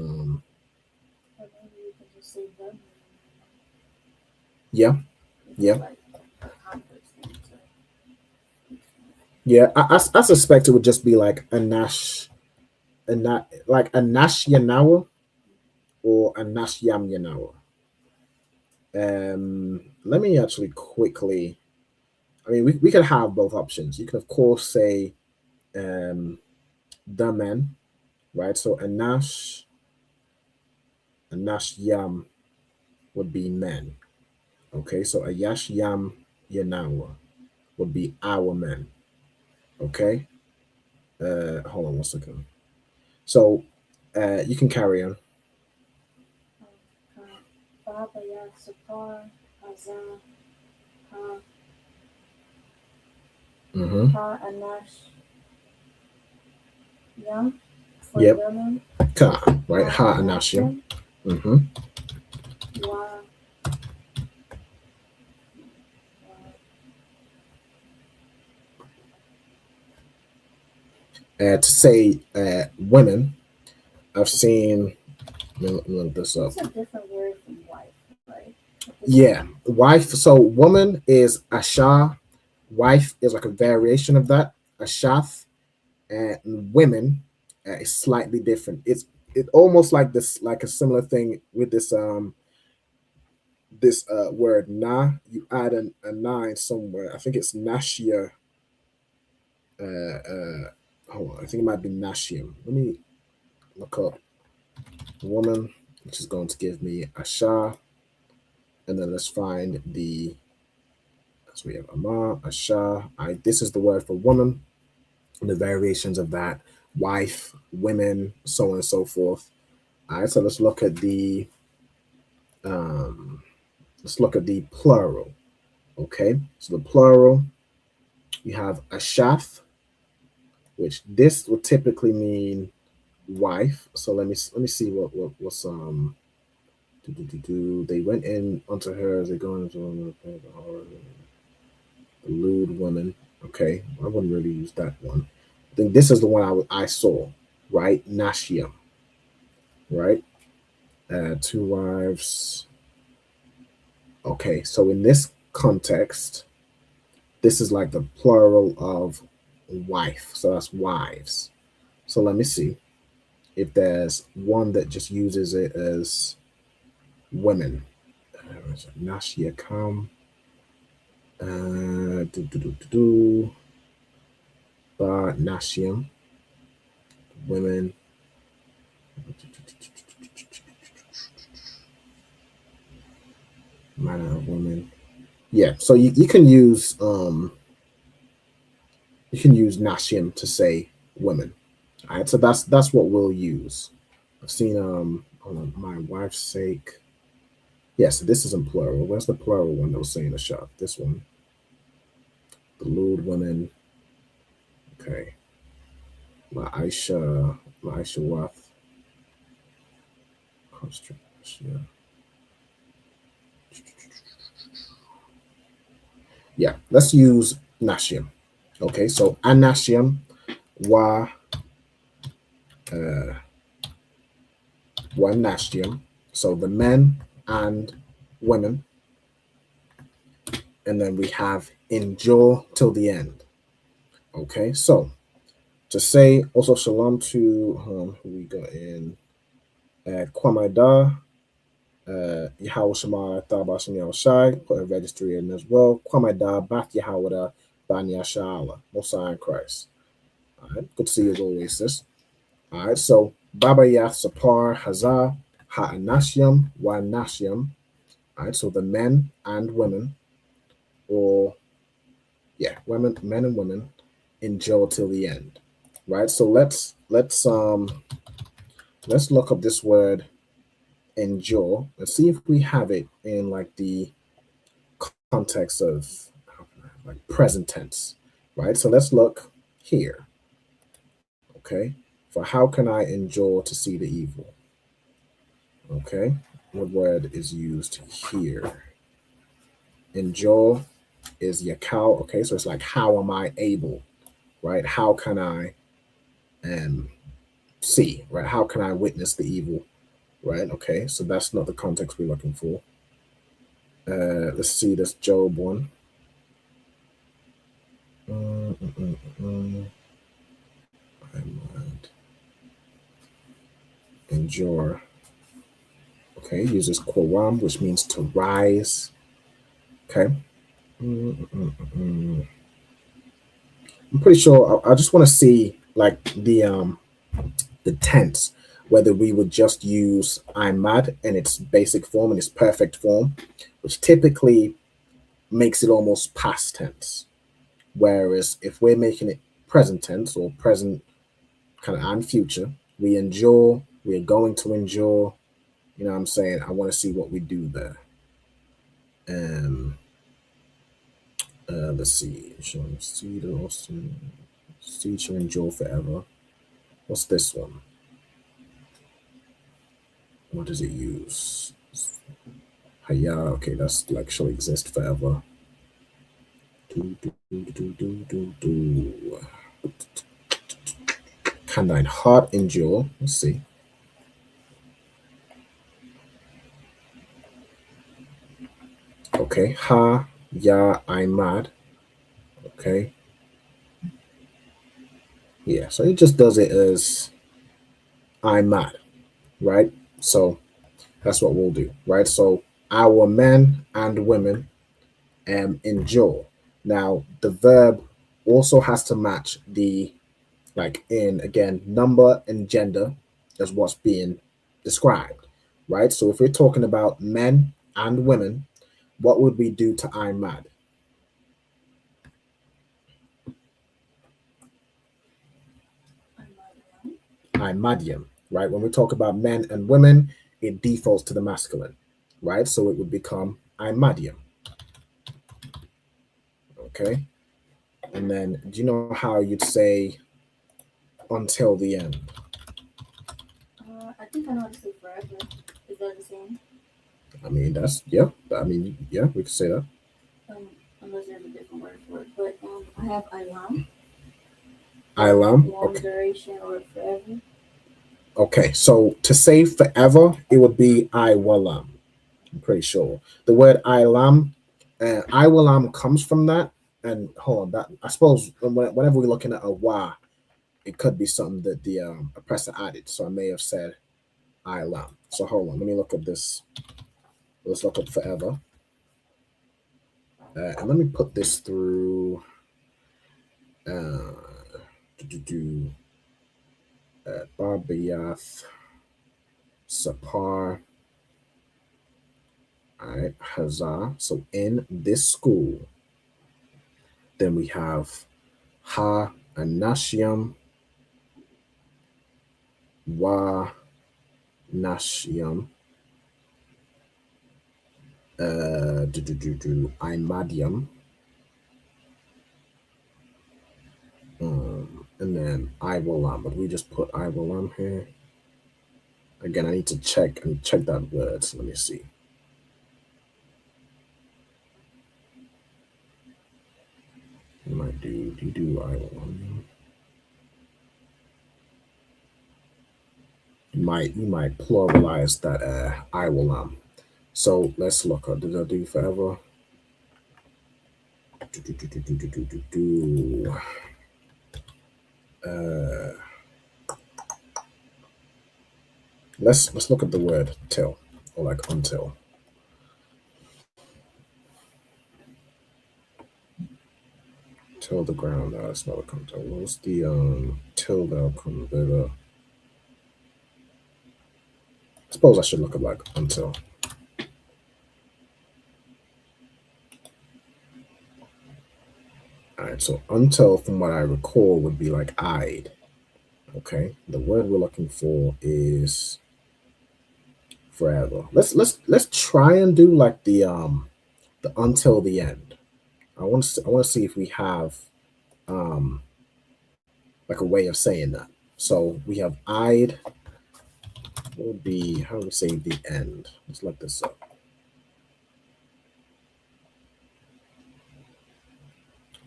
Yeah. I suspect it would just be like Anash, like Anash Yanawa or Anash Yam Yanawa. Let me actually quickly. I mean, we could have both options. You can of course say the men, right? So Anash Yam would be men. Okay, so Ayash Yam Yanawa would be our men. Okay. Hold on one second. So you can carry on. Baba ya sapar, haza, ha, Mm-hmm. ha anash, yam, for Yep. women. Ka, right? Ha Anashim. Mm-hmm. Wa, To say women, I've seen. Let me look this up. it's a different word from wife, right? Yeah, wife. So woman is asha. Wife is like a variation of that, ashath, and women is slightly different. It's it almost like this, like a similar thing with this word na. You add a nine somewhere. I think it's nashia. Hold on, I think it might be nashium. Let me look up woman, which is going to give me asha, and then let's find the. So we have ama, asha. This is the word for woman, and the variations of that: wife, women, so on and so forth. All right, so let's look at the plural. Okay, so the plural, you have ashaf, which this would typically mean wife. So let me see what's they went in unto her as they go into the lewd woman. Okay, I wouldn't really use that one. I think this is the one I saw, right? Nashia, right? Two wives. Okay, so in this context, this is like the plural of wife. So that's wives. So let me see if there's one that just uses it as women. Nashia come. Nashium. Women. Man or woman. Yeah, so you can use Nashim to say women. All right, so that's what we'll use. I've seen hold on, my wife's sake. Yes, this isn't plural. Where's the plural one that was saying the shop? This one. The lewd women. Okay. La'isha Wath. Yeah, let's use Nashim. Okay, so Anashim wa Nashim. So the men and women. And then we have endure till the end. Okay, so to say also shalom to who we got in Kwamaida, Yahweh Shema Tabashim Yahushai, put a registry in as well. Kwamaida Bat Yahweh Ban Yashala, Mosiah in Christ. All right, good to see you as always, sis. All right, so Baba Yath Sapar Hazah Ha'anashyam Wa Nashyam. All right, so the men and women, or men and women endure till the end. Right, so let's look up this word endure. Let's see if we have it in like the context of like present tense. Right, so let's look here. Okay, for how can I endure to see the evil? Okay, what word is used here? Endure is yakal. Okay, so it's like how am I able? Right, how can I see? Right, how can I witness the evil? Right, okay, so that's not the context we're looking for. Let's see this Job one. Endure. Okay, uses quoram, which means to rise. Okay. I'm pretty sure I just want to see like the tense, whether we would just use I'm mad in its basic form, in its perfect form, which typically makes it almost past tense. Whereas if we're making it present tense or present kind of and future, we endure, we're going to endure, you know what I'm saying? I want to see what we do there. Let's see. See to endure forever. What's this one? What does it use? Haya, okay, that's like shall exist forever. Can thine heart endure? Let's see. Okay, ha, ya, I'm mad. Okay. Yeah, so it just does it as I'm mad. right? So that's what we'll do, right? So our men and women endure. Now the verb also has to match the, like, in again number and gender as what's being described, right? So if we're talking about men and women, what would we do to I'm mad? I'm madium, right? When we talk about men and women, it defaults to the masculine, right? So it would become I'm madium. Okay. And then do you know how you'd say until the end? I think I know how to say forever. Is that the same? I mean, that's, yeah. I mean, yeah, we could say that. Unless there's a different word for it. But I have Ilam. Ilam. Long Okay. duration or forever. Okay. So to say forever, it would be Iwalam. I'm pretty sure. The word Ilam, Iwalam comes from that. And hold on, that I suppose whenever we're looking at a wa, it could be something that the oppressor added. So I may have said Ilam. So hold on, let me look at this. Let's look up forever. And let me put this through Barbayath Sapar. All right, Hazar. So in this school, then we have Ha Anashiam Wa Nashiam Imadium. And then Iwalam, but we just put Iwalam here. Again, I need to check that word. So let me see. You might do Iwalam. You might pluralize that Iwalam. So let's look up. Did I do forever? Let's look at the word till, or like until. Till the ground. That's not a content. What's the till thou come thither? I suppose I should look at like until. All right, so until, from what I recall, would be like I'd. Okay, the word we're looking for is forever. Let's try and do like the until the end. I want to see if we have like a way of saying that. So we have I'd. What would be, how do we say the end? Let's look this up.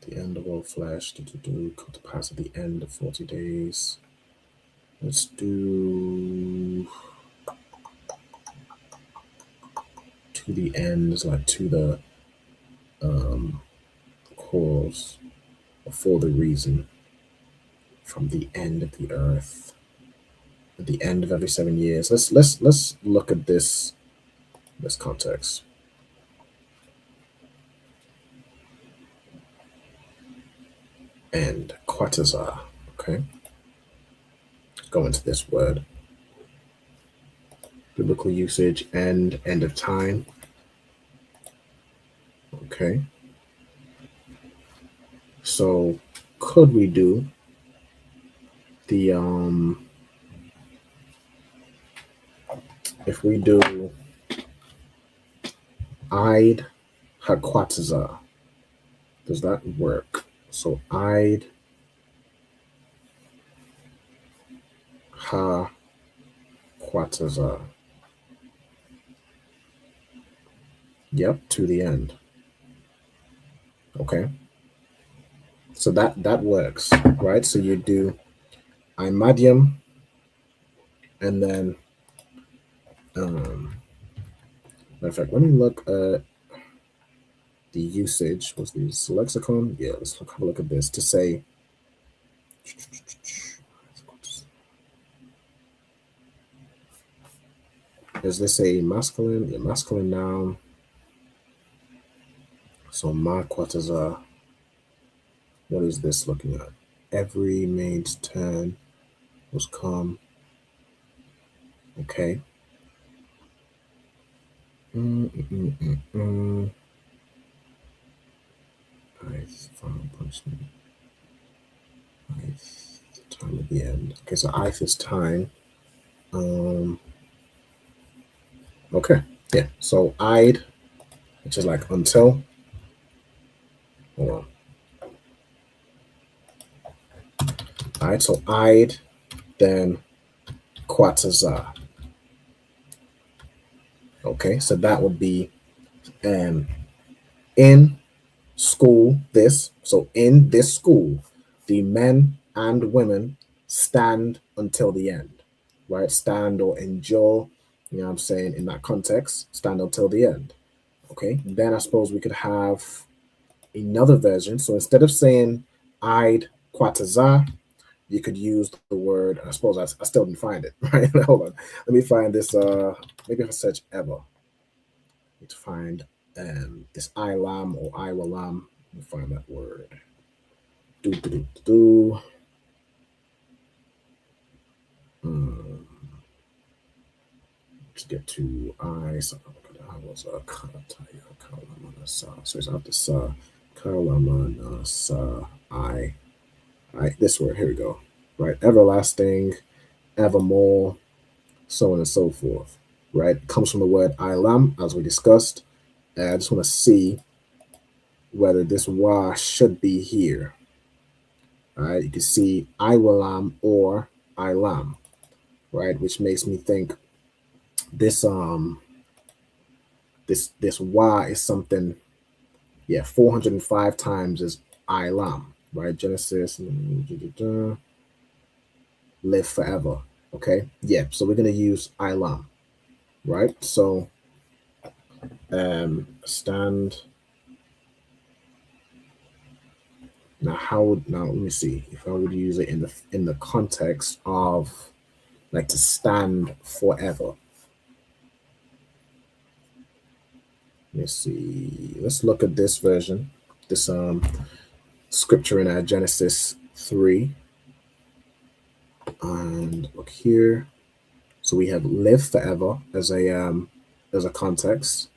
The end of all flesh, come to pass at the end of 40 days. Let's do to the end, is like to the cause, or for the reason, from the end of the earth, at the end of every 7 years. Let's look at this context. And Quatazar, okay? Go into this word. Biblical usage, end of time. Okay. So could we do the if we do I'd Hakwataza, does that work? So I'd Hakwataza. Yep, to the end. Okay. So that works, right? So you do Imadium, and then matter of fact, let me look at the usage. Was this lexicon? Yeah, let's have a look at this to say Is this a masculine? A masculine noun. So ma quataza. What is this looking at? Every maid's turn was come. Okay. Nice. Final punishment. Nice. Time at the end. Okay, so Ith is time. Okay. Yeah. So I'd, which is like until. Hold on. All right. So I'd, then quataza. Okay. So that would be in school this. So in this school, the men and women stand until the end. Right? Stand or endure. You know what I'm saying? In that context, stand until the end. Okay. Then I suppose we could have another version. So instead of saying I'd quataza, you could use the word, I suppose I still didn't find it, right? Hold on. Let me find this. Maybe if I search ever, I need to find this ilam or iwalam. Let me find that word. Let's get to I. So I was a so it's after sa kalamana sa I. This word, here we go. Right, everlasting, evermore, so on and so forth. Right, comes from the word ilam, as we discussed. I just want to see whether this wa should be here. All right, you can see iwalam or ilam, right, which makes me think this this wa is something. Yeah, 405 times is ilam, right? Genesis, live forever. Okay, yeah. So we're gonna use ilam, right? So stand. Now let me see if I would use it in the context of like to stand forever. Let me see. Let's look at this version. This scripture in Genesis 3. And look here. So we have live forever as a context,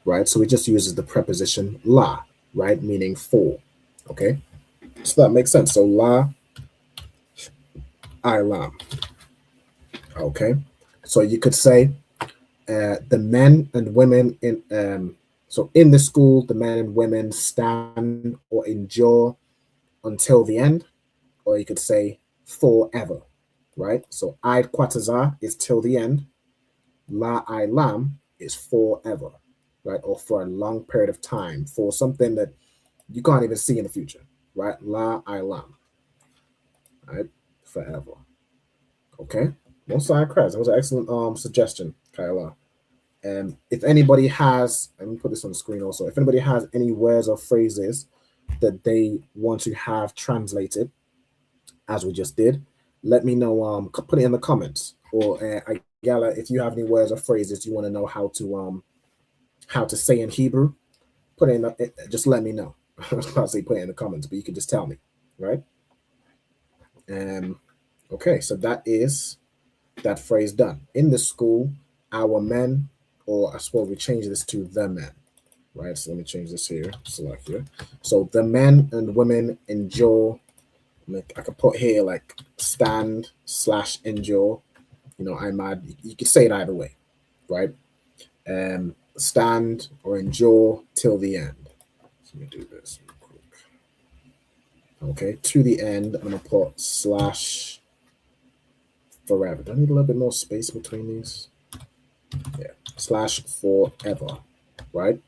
right? So we just uses the preposition la, right? Meaning for. Okay. So that makes sense. So la ilam. Okay. So you could say the men and women in so in the school, the men and women stand or endure until the end, or you could say forever, right? So Eid Quatazar is till the end, La Ilam is forever, right? Or for a long period of time, for something that you can't even see in the future, right? La Ilam, right? Forever. Okay. No side cracks. That was an excellent suggestion, Kyla. If anybody has, let me put this on the screen also. If anybody has any words or phrases that they want to have translated, as we just did, let me know. Put it in the comments. Or Gala, if you have any words or phrases you want to know how to say in Hebrew, put it in. Just let me know. I was about to say put it in the comments, but you can just tell me, right? Okay, so that is that phrase done. In the school, our men, or I suppose we change this to the men, right? So let me change this here, select here. So the men and women endure. I could put here like stand / endure. You know, you could say it either way, right? Stand or endure till the end. So let me do this real quick. Okay, to the end, I'm gonna put / forever. Do I need a little bit more space between these? Yeah, / forever, right?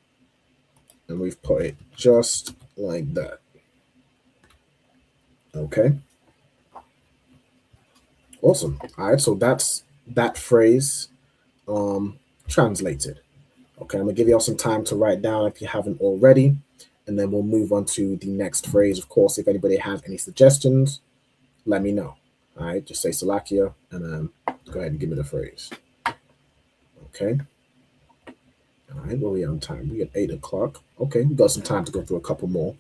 And we've put it just like that. Okay. Awesome. All right, so that's that phrase translated. Okay, I'm gonna give y'all some time to write down if you haven't already, and then we'll move on to the next phrase. Of course, if anybody has any suggestions, let me know. All right, just say Salakia and go ahead and give me the phrase. Okay. All right, what are we on time? We at 8 o'clock. Okay, we got some time to go through a couple more.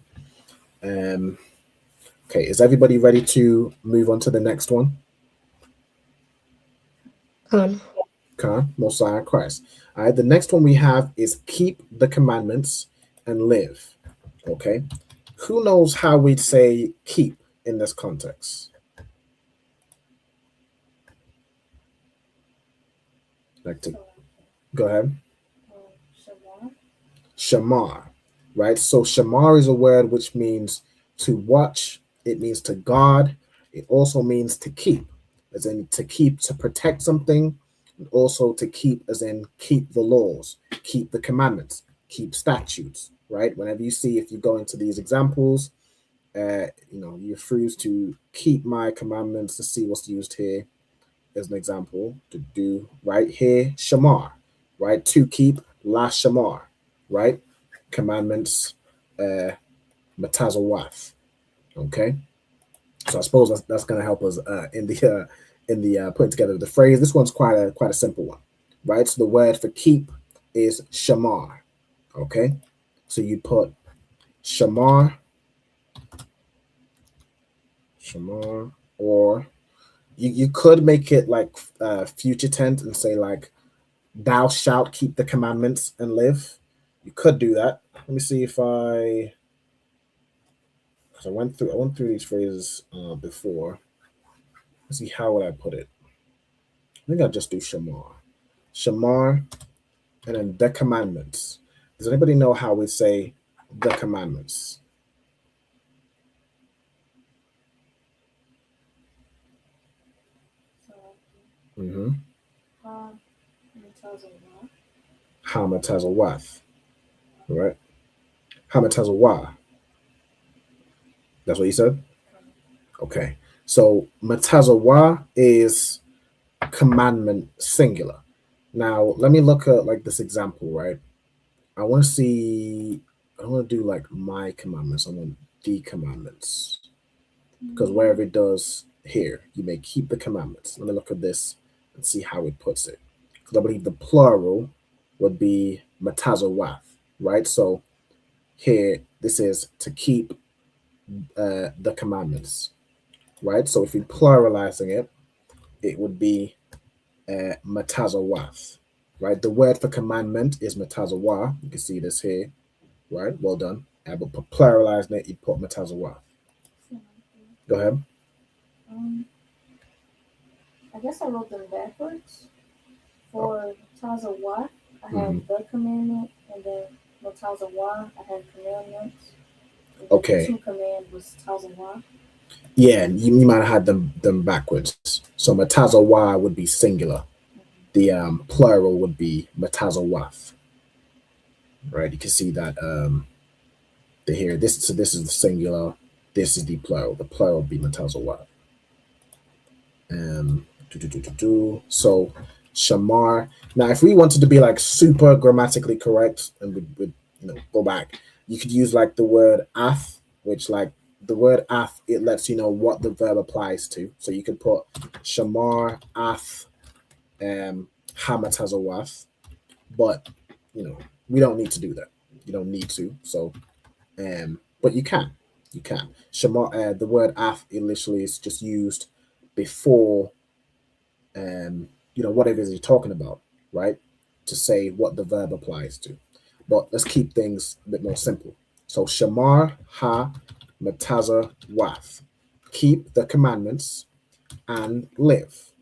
Okay, is everybody ready to move on to the next one? Khan. Mosiah, Christ. All right, the next one we have is keep the commandments and live. Okay, who knows how we'd say keep in this context? Like to go ahead. Shamar, right? So shamar is a word which means to watch. It means to guard. It also means to keep, as in to keep, to protect something, and also to keep, as in keep the laws, keep the commandments, keep statutes, right? Whenever you see, if you go into these examples, you're free to keep my commandments, to see what's used here as an example, to do, right? Here, shamar, right? To keep, la shamar, right? Commandments, matazawath. Okay, so I suppose that's going to help us in the putting together the phrase. This one's quite a simple one, right? So the word for keep is shamar. Okay, so you put shamar, or you could make it like future tense and say like, thou shalt keep the commandments and live. You could do that. Let me see if because I went through these phrases before. Let's see, how would I put it? I think I'll just do shamar, and then the commandments. Does anybody know how we say the commandments? Mm-hmm. Hamatazawath, right? Hamatazawa. That's what you said? Okay. So matazawa is commandment singular. Now let me look at like this example, right? I want to do like my commandments. I want the commandments. Because wherever it does here, you may keep the commandments. Let me look at this and see how it puts it. Because I believe the plural would be matazawath, right? So here, this is to keep the commandments, right? So if we're pluralizing it, it would be matazawath, right? The word for commandment is matazawah. You can see this here, right? Well done. But pluralizing it, you put matazawah. Go ahead. I guess I wrote them backwards. For Tazawah, I had the commandment, and then Tazawah, I had commandments. Okay. The two command was Tazawah. Yeah, you might have had them backwards. So matazawah would be singular. The plural would be matazawath. Right? You can see that here. This is the singular. This is the plural. The plural would be matazawath. So shamar. Now, if we wanted to be like super grammatically correct and would go back, you could use like the word ath, which like the word ath, it lets you know what the verb applies to. So you could put shamar, ath, hamatazawath, but we don't need to do that. You don't need to. So, but you can. Shamar, the word ath, it literally is just used before whatever it is you're talking about, right? To say what the verb applies to. But let's keep things a bit more simple. So shamar ha mataza wath. Keep the commandments and live.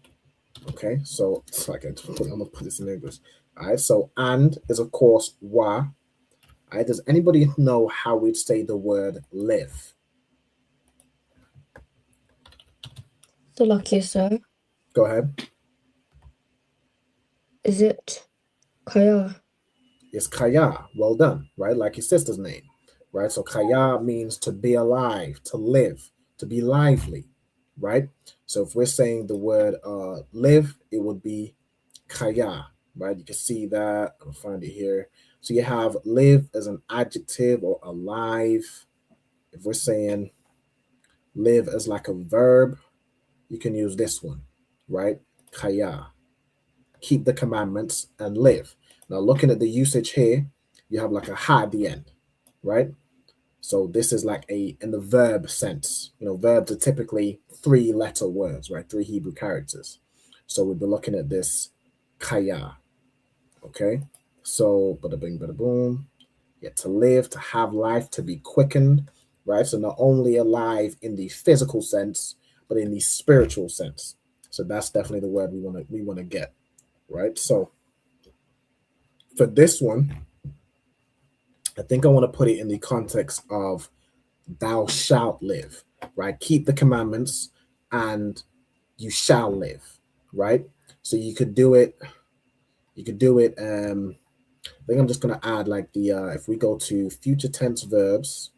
Okay, so it's like I'm gonna put this in English. All right, so and is of course wa. All right, does anybody know how we'd say the word live? So lucky, sir. Go ahead. Is it Kaya? It's Kaya. Well done, right? Like your sister's name, right? So Kaya means to be alive, to live, to be lively, right? So if we're saying the word live, it would be Kaya, right? You can see that. I'll find it here. So you have live as an adjective or alive. If we're saying live as like a verb, you can use this one, right? Kaya. keep the commandments and live. Now, looking at the usage here, you have like a ha at the end, right? So this is like in the verb sense. Verbs are typically 3-letter words, right? 3 Hebrew characters. So we'll be looking at this kaya. Okay, so bada bing, bada boom. Yeah, to live, to have life, to be quickened, right? So not only alive in the physical sense, but in the spiritual sense. So that's definitely the word we want to get, right? So for this one, I think I want to put it in the context of thou shalt live, right? Keep the commandments and you shall live, right? So you could do it. I think I'm just going to add like if we go to future tense verbs,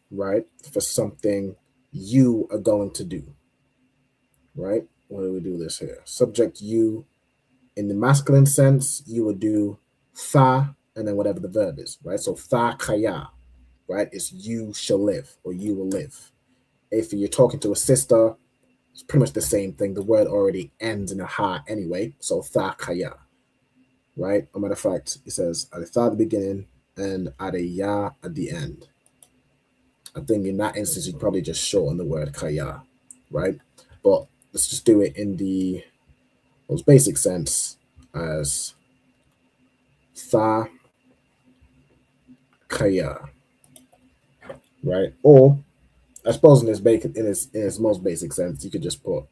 right, for something you are going to do, right? Where do we do this here? Subject you, in the masculine sense, you would do tha and then whatever the verb is, right? So tha kaya, right? It's you shall live or you will live. If you're talking to a sister, it's pretty much the same thing. The word already ends in a ha anyway, so tha kaya. Right? As a matter of fact, it says at the start at the beginning and at a ya at the end. I think in that instance, you'd probably just shorten the word kaya, right? But let's just do it in the most basic sense as tha kaya, right? Or I suppose in its most basic sense, you could just put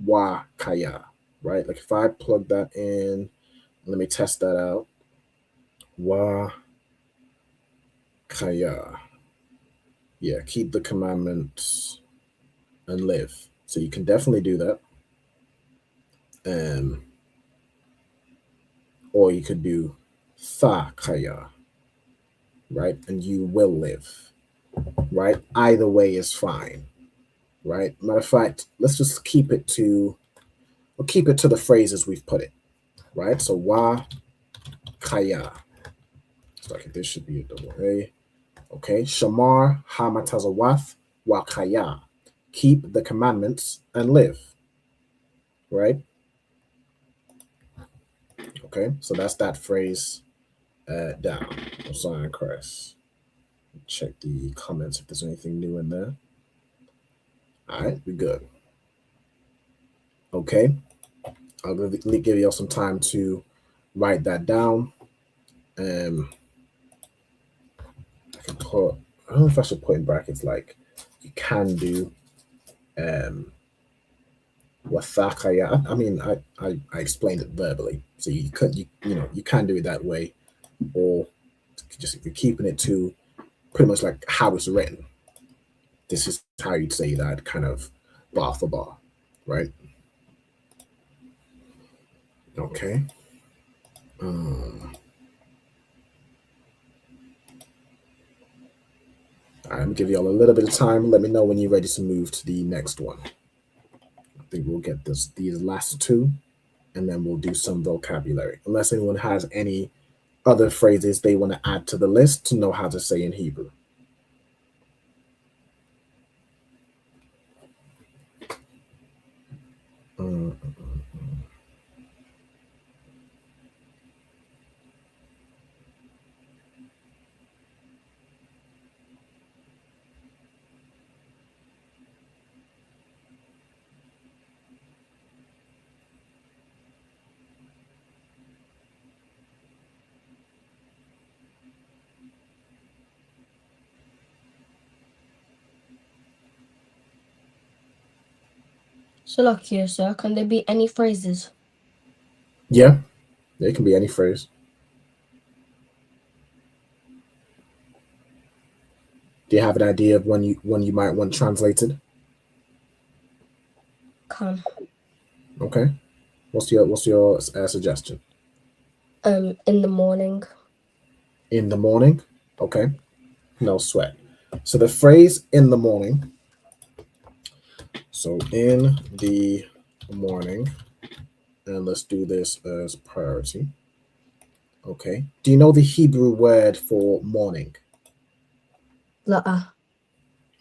wa kaya, right? Like if I plug that in, let me test that out. Wa kaya. Yeah, keep the commandments and live. So you can definitely do that. Or you could do tha kaya, right? And you will live, right? Either way is fine, right? Matter of fact, let's just keep it to the phrases we've put it, right? So wa kaya. So like this should be a double A. Okay, shamar hamatazawath wa kaya. Keep the commandments and live, right? Okay, so that's that phrase down. Osiah Christ. Check the comments if there's anything new in there. All right, we're good. Okay, I'll give you all some time to write that down. I can put, I don't know if I should put in brackets like you can do wathakaya. I mean, I explained it verbally, so you can do it that way, or just if you're keeping it to pretty much like how it's written, this is how you'd say that, kind of bar for bar, right? Okay. All right, I'm gonna give you all a little bit of time. Let me know when you're ready to move to the next one. I think we'll get these last two, and then we'll do some vocabulary. Unless anyone has any other phrases they want to add to the list to know how to say in Hebrew. Salakia, sir. Can there be any phrases? Yeah, there can be any phrase. Do you have an idea of when you might want translated? Can. Okay. What's your suggestion? In the morning. In the morning? Okay. No sweat. So the phrase in the morning. So in the morning, and let's do this as priority. Okay. Do you know the Hebrew word for morning? La'a.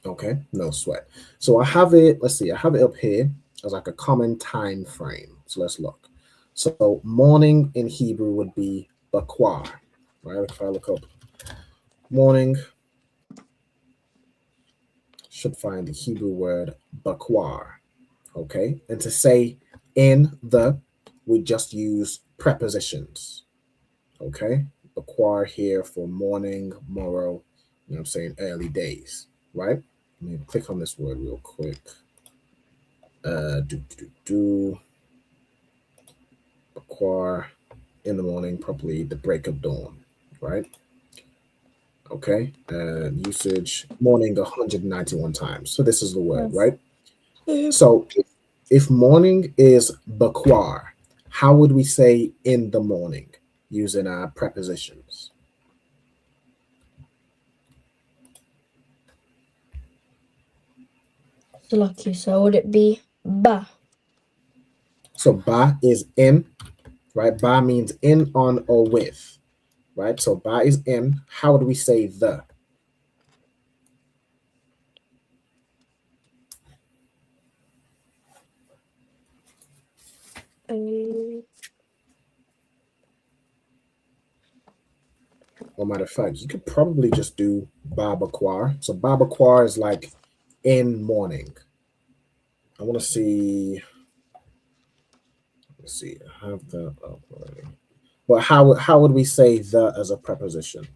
Okay, no sweat. So I have it, let's see, I have it up here as like a common time frame. So let's look. So morning in Hebrew would be bakwar, right? If I look up morning, should find the Hebrew word bakwar, okay? And to say in the, we just use prepositions, okay? Bakwar here for morning, morrow, you know what I'm saying, early days, right? Let me click on this word real quick. Bakwar, in the morning, probably the break of dawn, right? Okay, usage morning 191 times. So this is the word, right? So if morning is bakwar, how would we say in the morning using our prepositions? So lucky. So would it be ba? So ba is in, right? Ba means in, on, or with, right? So ba is in. How would we say the? Or matter of fact, you could probably just do babaquar. So babaquar is like in morning. I want to see. Let's see. I have the up already. But how would we say the as a preposition?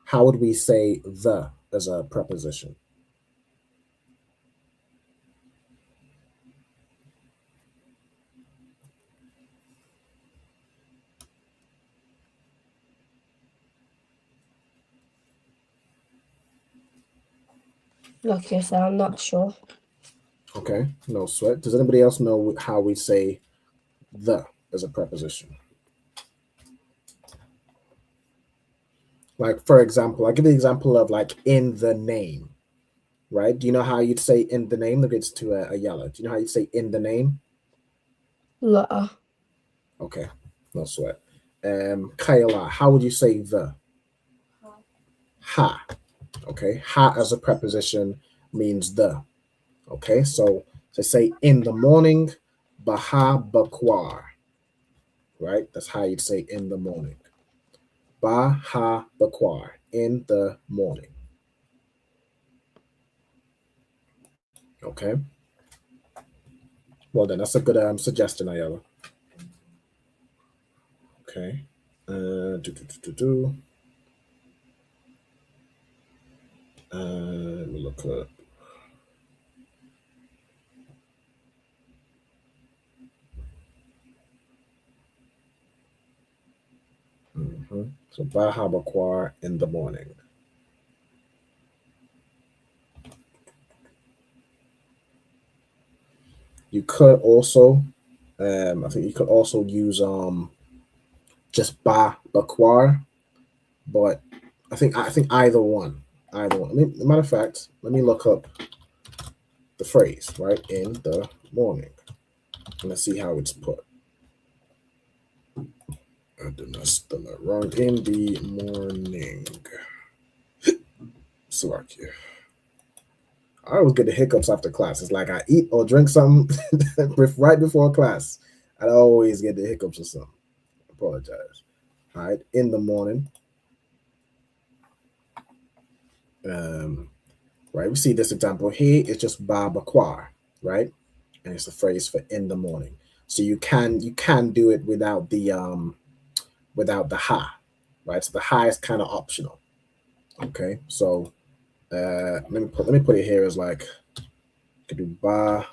How would we say the as a preposition? Lucky. So I'm not sure. Okay, no sweat. Does anybody else know how we say the as a preposition? Like, for example, I'll give you an example of like in the name, right? Do you know how you'd say in the name? Look, it's to a yellow. Do you know how you'd say in the name? La. Okay, no sweat. Kayla, how would you say the? Ha. Okay, ha as a preposition means the. Okay, so to say in the morning, baha bakwar, right? That's how you'd say in the morning. Baha bakwar, in the morning. Okay. Well then, that's a good suggestion, Ayala. Okay. Let me look up. So Baha Bakwar in the morning. You could also, I think you could also use just Ba Bakwar, but I think either one. Matter of fact, let me look up the phrase, right? In the morning. And let's see how it's put. I did not spell that wrong. In the morning. Slovakia. I always get the hiccups after class. It's like I eat or drink something right before class. I always get the hiccups or something. I apologize. All right. In the morning. Right. We see this example here. It's just ba bakwar, right? And it's the phrase for in the morning. So you can do it without the ha, right? So the ha is kind of optional. Okay. So let me put it here as like you could do ba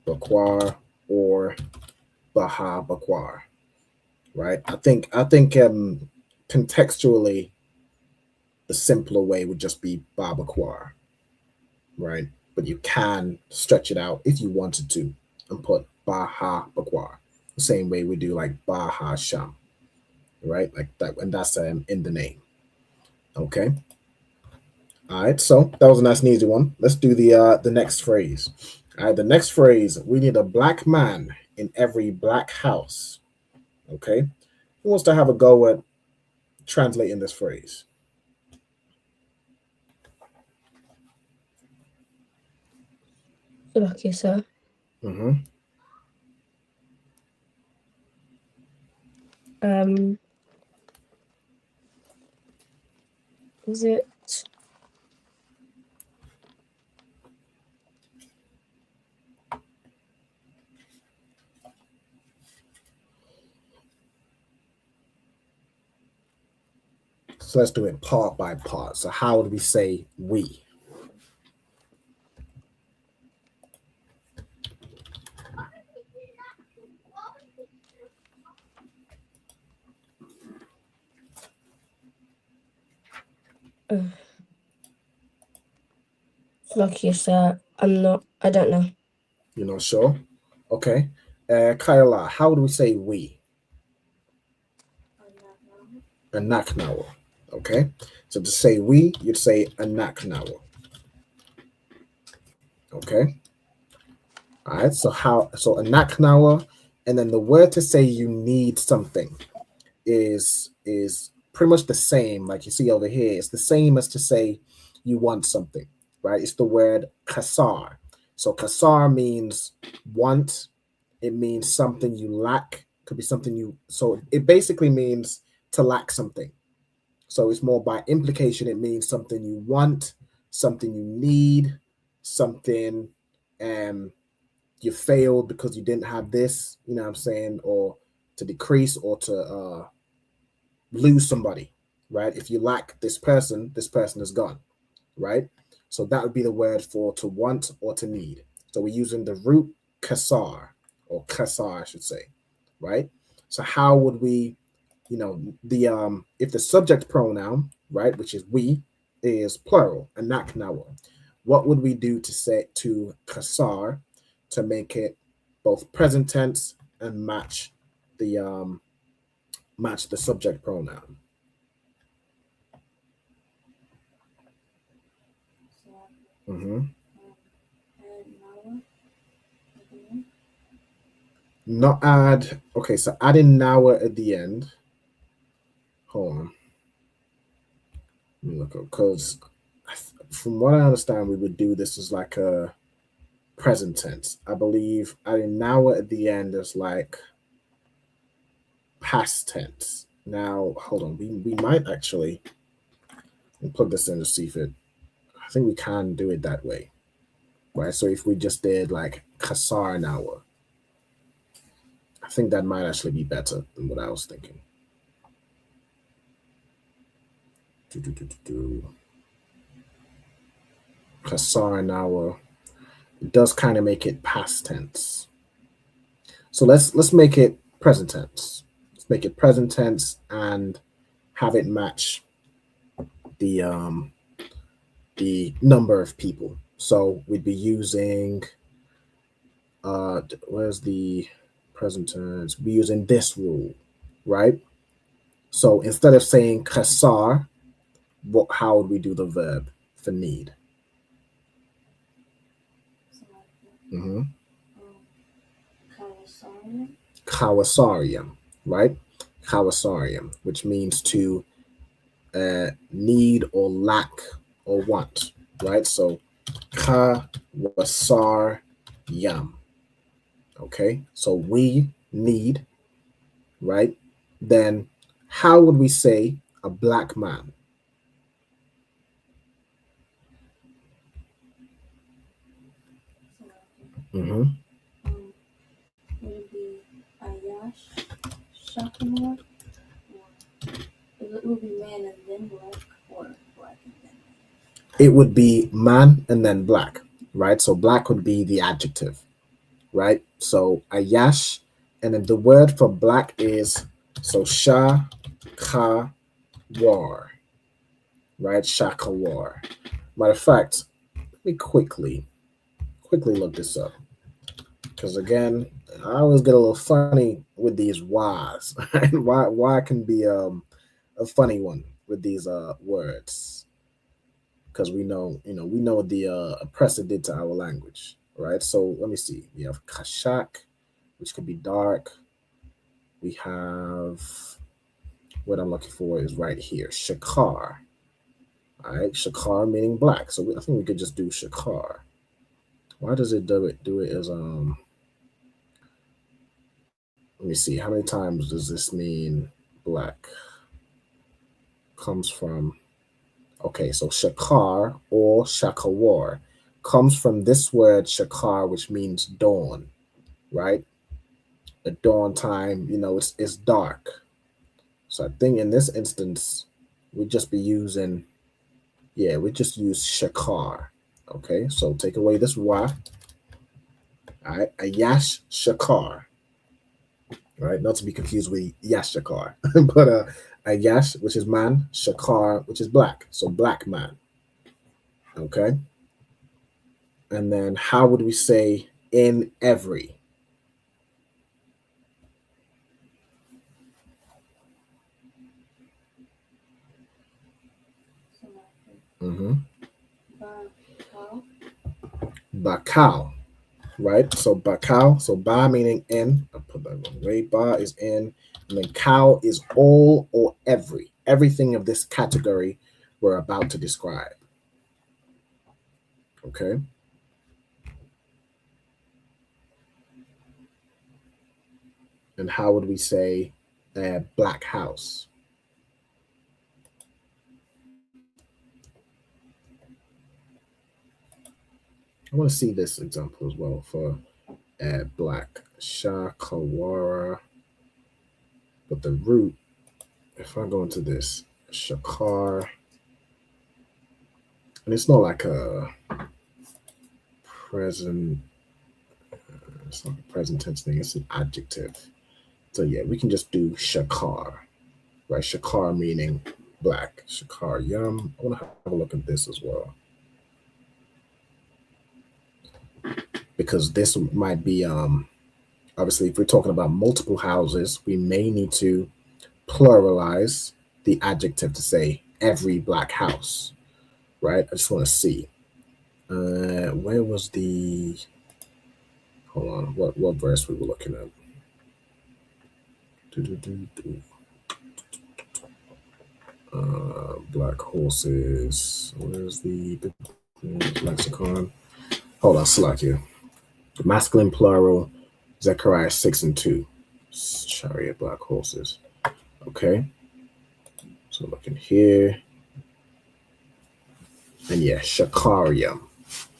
bakwar or baha bakwar, right? I think contextually the simpler way would just be ba bakwar, right? But you can stretch it out if you wanted to and put baha bakwar, the same way we do like baha sham, right? Like that, and that's in the name. Okay. All right, so that was a nice and easy one. Let's do the next phrase. All right, the next phrase, we need a black man in every black house. Okay. Who wants to have a go at translating this phrase? Lucky, sir. Mm-hmm. Is it So let's do it part by part. So how would we say we? lucky, sir? I don't know. You're not sure? Okay. Kyla, how do we say we? Anaknawa. Okay. So to say we, you'd say anaknawa. Okay. All right. So anaknawa, and then the word to say you need something is pretty much the same. Like you see over here, it's the same as to say you want something, right? It's the word kasar. So kasar means want. It means something you lack. Could be something you. So it basically means to lack something. So it's more by implication. It means something you want, something you need, something you failed because you didn't have this. You know what I'm saying? Or to decrease or to lose somebody, right? If you lack this person is gone, right? So that would be the word for to want or to need. So we're using the root kasar, or kasar, I should say, right? So how would we, the if the subject pronoun, right, which is we, is plural, anaknawa, what would we do to say to kasar to make it both present tense and match the subject pronoun? Mm-hmm. Not add. Okay, so adding nawa at the end. Hold on. Let me look up, because from what I understand, we would do this as like a present tense. I believe adding nawa at the end is like past tense. Now, hold on. We might actually plug this in to see if it. I think we can do it that way, right? So if we just did like kasar nawa, I think that might actually be better than what I was thinking. Kasar nawa, it does kind of make it past tense. So let's make it present tense. Let's make it present tense and have it match the number of people. So we'd be using where's the present tense? We're using this rule, right? So instead of saying kasar, how would we do the verb for need? Mm-hmm. Kawasarium, right? Kawasarium, which means to need or lack or want, right? So kawasar yam. Okay, so we need, right? Then how would we say a black man? Mm-hmm. Would it be Ayash, Shakama, or it would be man and then black, or black and then man? It would be man and then black, right? So black would be the adjective, right? So ayash, and then the word for black is so sha ka war, right? Shakawar. Matter of fact, let me quickly look this up, because again, I always get a little funny with these whys. Right? Why can be a funny one with these words, because we know what the oppressor did to our language, right? So let me see. We have kashak, which could be dark. We have, what I'm looking for is right here, shakar. All right, shakar meaning black. So I think we could just do shakar. Why does it do it? Do it as Let me see. How many times does this mean black? Comes from. Okay, so shakar or shakawar comes from this word shakar, which means dawn, right? The dawn time, it's dark. So I think in this instance, we'd just be using, we just use shakar. Okay, so take away this wa. All right, a yash shakar. Right, not to be confused with yash shakar, but a yash, which is man, shakar, which is black. So black man. Okay. And then how would we say in every? Mm-hmm. Bakal, right? So bakal, so ba meaning in. I'll put that one away. Ba is in, and then cow is all or every. Everything of this category we're about to describe. Okay. And how would we say black house? I want to see this example as well for black shakawara. But the root, if I go into this shakar, and it's not like a present, it's not a present tense thing, it's an adjective. So yeah, we can just do shakar, right? Shakar meaning black. Shakar yum. I want to have a look at this as well, because this might be obviously if we're talking about multiple houses, we may need to pluralize the adjective to say every black house, right? I just want to see where was the, hold on, what verse we were looking at. Black horses. Where's the lexicon? Hold on, Slakia. Masculine plural, Zechariah 6:2. Chariot, black horses. Okay. So looking here. And yeah, Shakarium.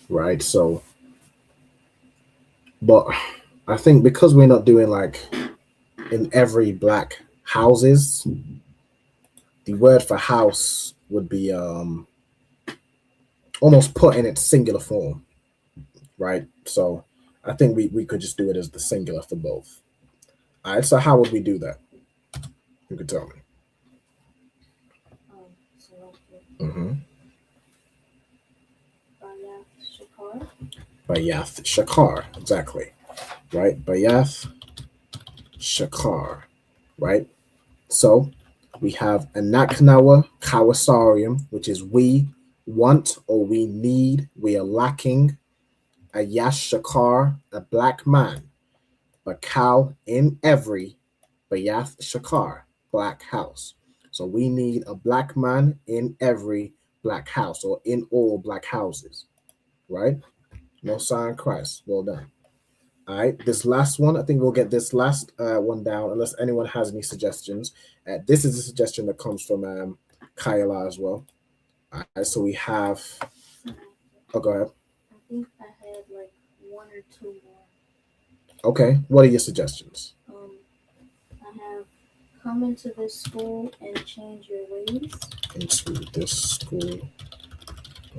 Right? So, but I think because we're not doing like in every black houses, the word for house would be almost put in its singular form, right? So I think we could just do it as the singular for both. All right, so how would we do that? You could tell me. Mm-hmm. Bayath Shakar, exactly. Right? Bayath Shakar, right? So we have Anaknawa Kawasarium, which is we want or we need, we are lacking. A Yash Shakar, a black man. Bakal in every, Bayath Shakar, black house. So we need a black man in every black house or in all black houses, right? No sign Christ. Well done. All right, this last one, I think we'll get this last one down unless anyone has any suggestions. This is a suggestion that comes from Kayla as well. All right, so we have, oh, go ahead. I think I had like one or two more. Okay, what are your suggestions? I have come into this school and change your ways. Into this school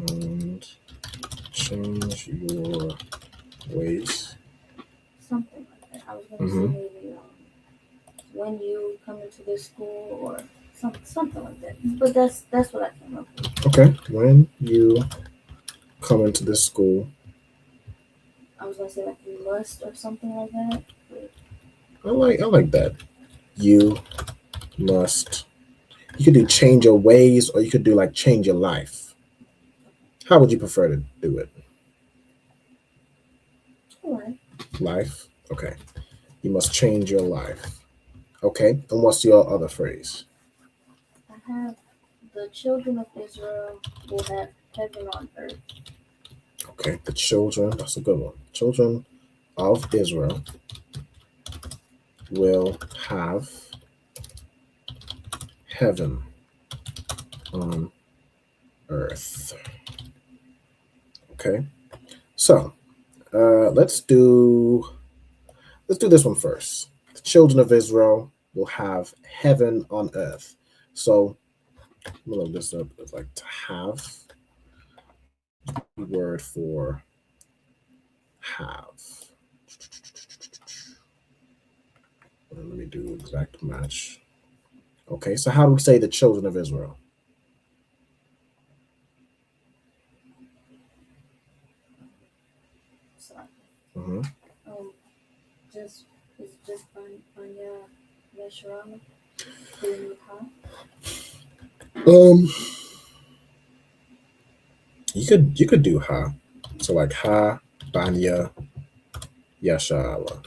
and change your ways. Something like that. I was going to say maybe when you come into this school or something like that. But that's what I came up with. Okay, when you come into this school. I was going to say like you must or something like that. But I like that. You must. You could do change your ways, or you could do like change your life. How would you prefer to do it? Life. Okay. You must change your life. Okay. And what's your other phrase? I have the children of Israel will have heaven on earth. Okay, the children, that's a good one. Children of Israel will have heaven on earth. Okay, so let's do this one first. The children of Israel will have heaven on earth. So we'll look this up as like to have. Word for have. Let me do exact match. Okay, so how do we say the children of Israel? Sorry. Mm-hmm. Just it's just Banya Lashawan. You could do ha. So like ha, banya, yashala.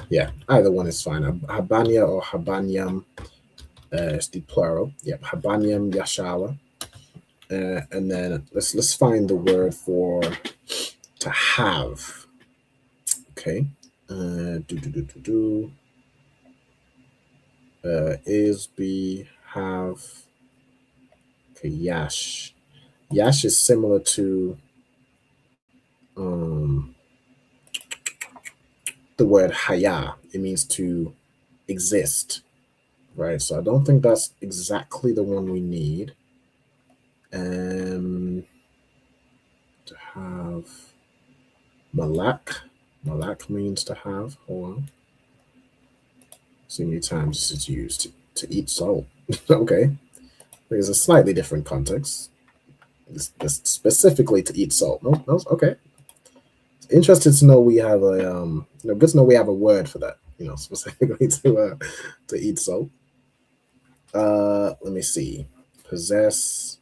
Yeah, either one is fine. Habanya or habanyam is the plural. Yep, habanyam, yashala. And then let's find the word for to have. Okay. Is be have. Okay, yash. Yash is similar to the word haya. It means to exist, right? So I don't think that's exactly the one we need. To have malak. Malak means to have. Hold on. See how many times this is used to eat salt. Okay. There's a slightly different context. This specifically to eat salt. No, okay. Interested to know we have a good to know we have a word for that, specifically to eat salt. Let me see. Possess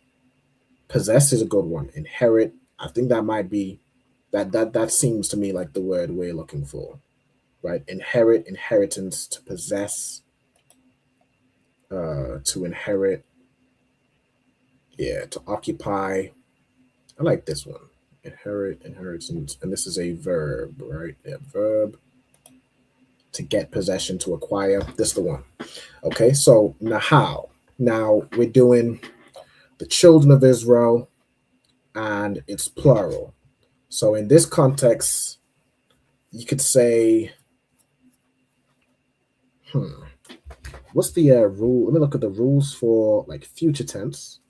is a good one. Inherit, I think that might be that seems to me like the word we're looking for, right? Inherit, inheritance, to possess, to inherit, yeah, to occupy. I like this one. Inherit, inheritance, and this is a verb, right? Yeah, verb. To get possession, to acquire. This is the one. Okay, so nahal. Now we're doing the children of Israel, and it's plural. So in this context, you could say, what's the rule? Let me look at the rules for like future tense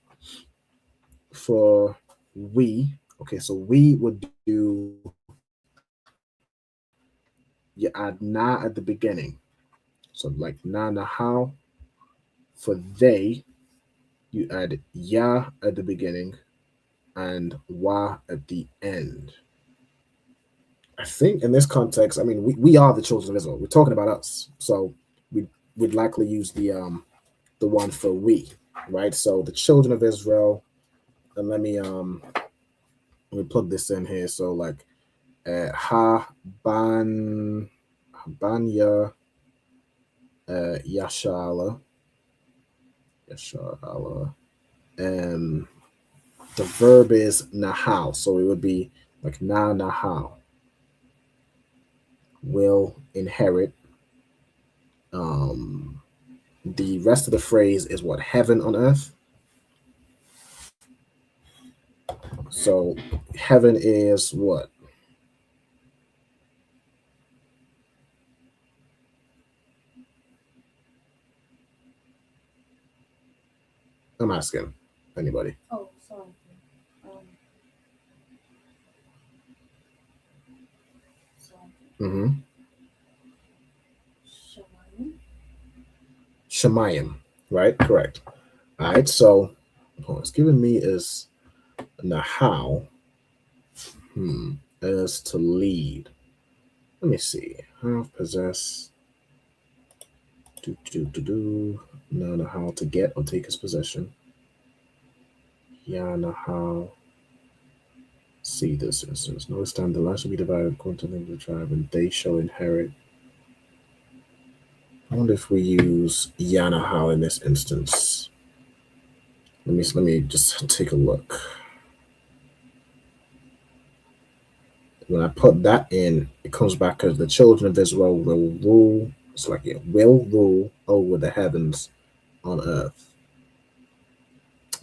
for we. Okay, so we would do, you add na at the beginning. So like na nahal. For they, you add ya at the beginning and wa at the end. I think in this context, I mean, we are the children of Israel. We're talking about us. So we'd likely use the one for we, right? So the children of Israel, and let me plug this in here. So like banya yashala. The verb is nahal, so it would be like na nahal. Will inherit. The rest of the phrase is what? Heaven on earth. So heaven is what? I'm asking anybody. Oh, sorry. Mm-hmm. Shemayim, right? Correct. All right. So what's giving me is nahal. Is to lead. Let me see. Have, possess. No, nahal to get or take his possession. Yeah, nahal. See this instance. Notice time the land shall be divided according to the tribe, and they shall inherit. I wonder if we use Yanahal in this instance. Let me just take a look. When I put that in, it comes back as the children of Israel will rule. It's like it will rule over the heavens on earth.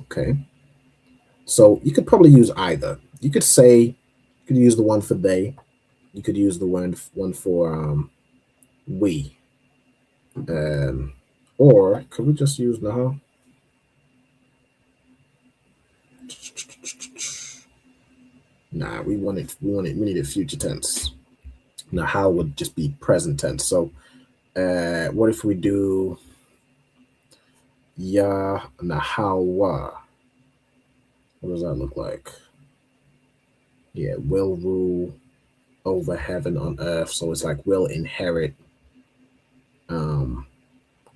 Okay. So you could probably use either. You could say, you could use the one for they. You could use the one for we. Or could we just use Naha? Nah, we needed future tense. Naha would just be present tense. So what if we do Ya Nahawa? What does that look like? Yeah, will rule over heaven on earth. So it's like will inherit.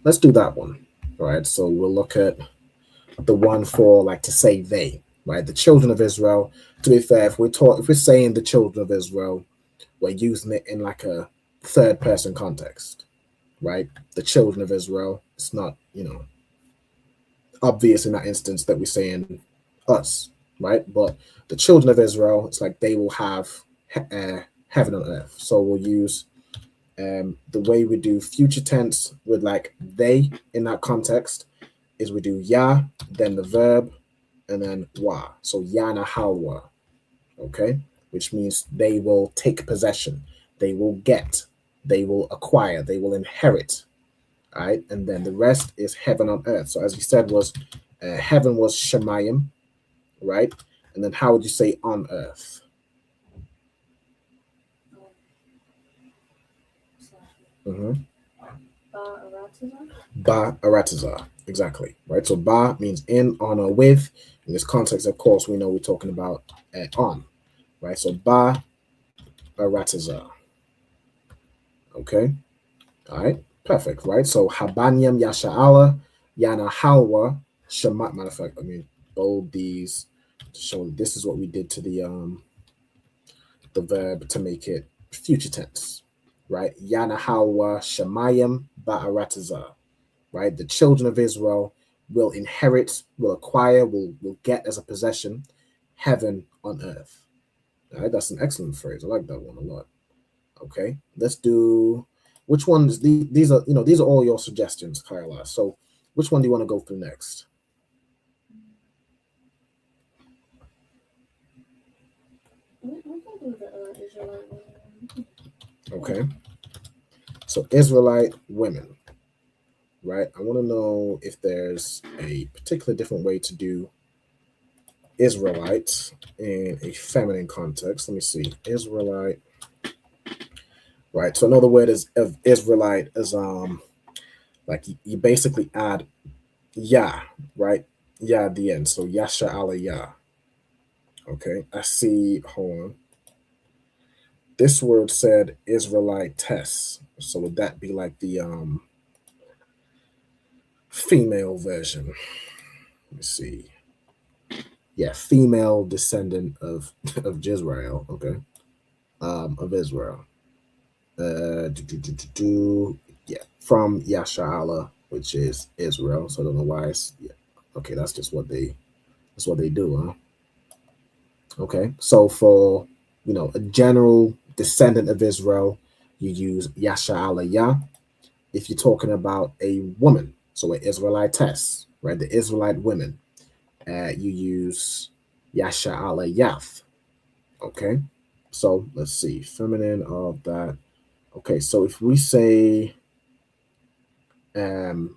Let's do that one. All right. So we'll look at the one for like to say they, right? The children of Israel. To be fair, if we're saying the children of Israel, we're using it in like a third person context, right? The children of Israel. It's not, obvious in that instance that we're saying us, right? But the children of Israel, it's like they will have heaven on earth. So we'll use the way we do future tense with like they in that context is we do ya, then the verb, and then wa. So yana halwa, okay? Which means they will take possession, they will get, they will acquire, they will inherit, all right? And then the rest is heaven on earth. So as we said, was heaven was shemayim, right? And then how would you say on earth? Ba aratazah, exactly, right? So ba means in, on, or with. In this context, of course, we know we're talking about on, right? So ba aratazah, okay, all right, perfect, right? So habanyam yasha'ala yana halwa shamat. Matter of fact, let me bold these to show that this is what we did to the verb to make it future tense, right? Yana halwa shamayim ba'aratazah, right? The children of Israel will inherit, will acquire, will get as a possession heaven on earth. All right, that's an excellent phrase. I like that one a lot. Okay, let's do which ones? These are these are all your suggestions, Kyla. So which one do you want to go through next? Okay, so Israelite women, right? I want to know if there's a particular different way to do Israelite in a feminine context. Let me see. Israelite, right? So another word is of Israelite is like you basically add ya, right? Ya at the end. So yasha ala ya. Okay, I see. Hold on. This word said Israelitess. So would that be like the female version? Let me see. Yeah, female descendant of Jezreel. Okay, of Israel. Yeah, from Yasha'ala, which is Israel. So I don't know why it's okay. That's just what they do, huh? Okay, so for a general descendant of Israel, you use Yasha'ala Yah. If you're talking about a woman, so an Israelitess, right? The Israelite women, you use Yasha'ala Yath. Okay, so let's see, feminine of that. Okay, so if we say, so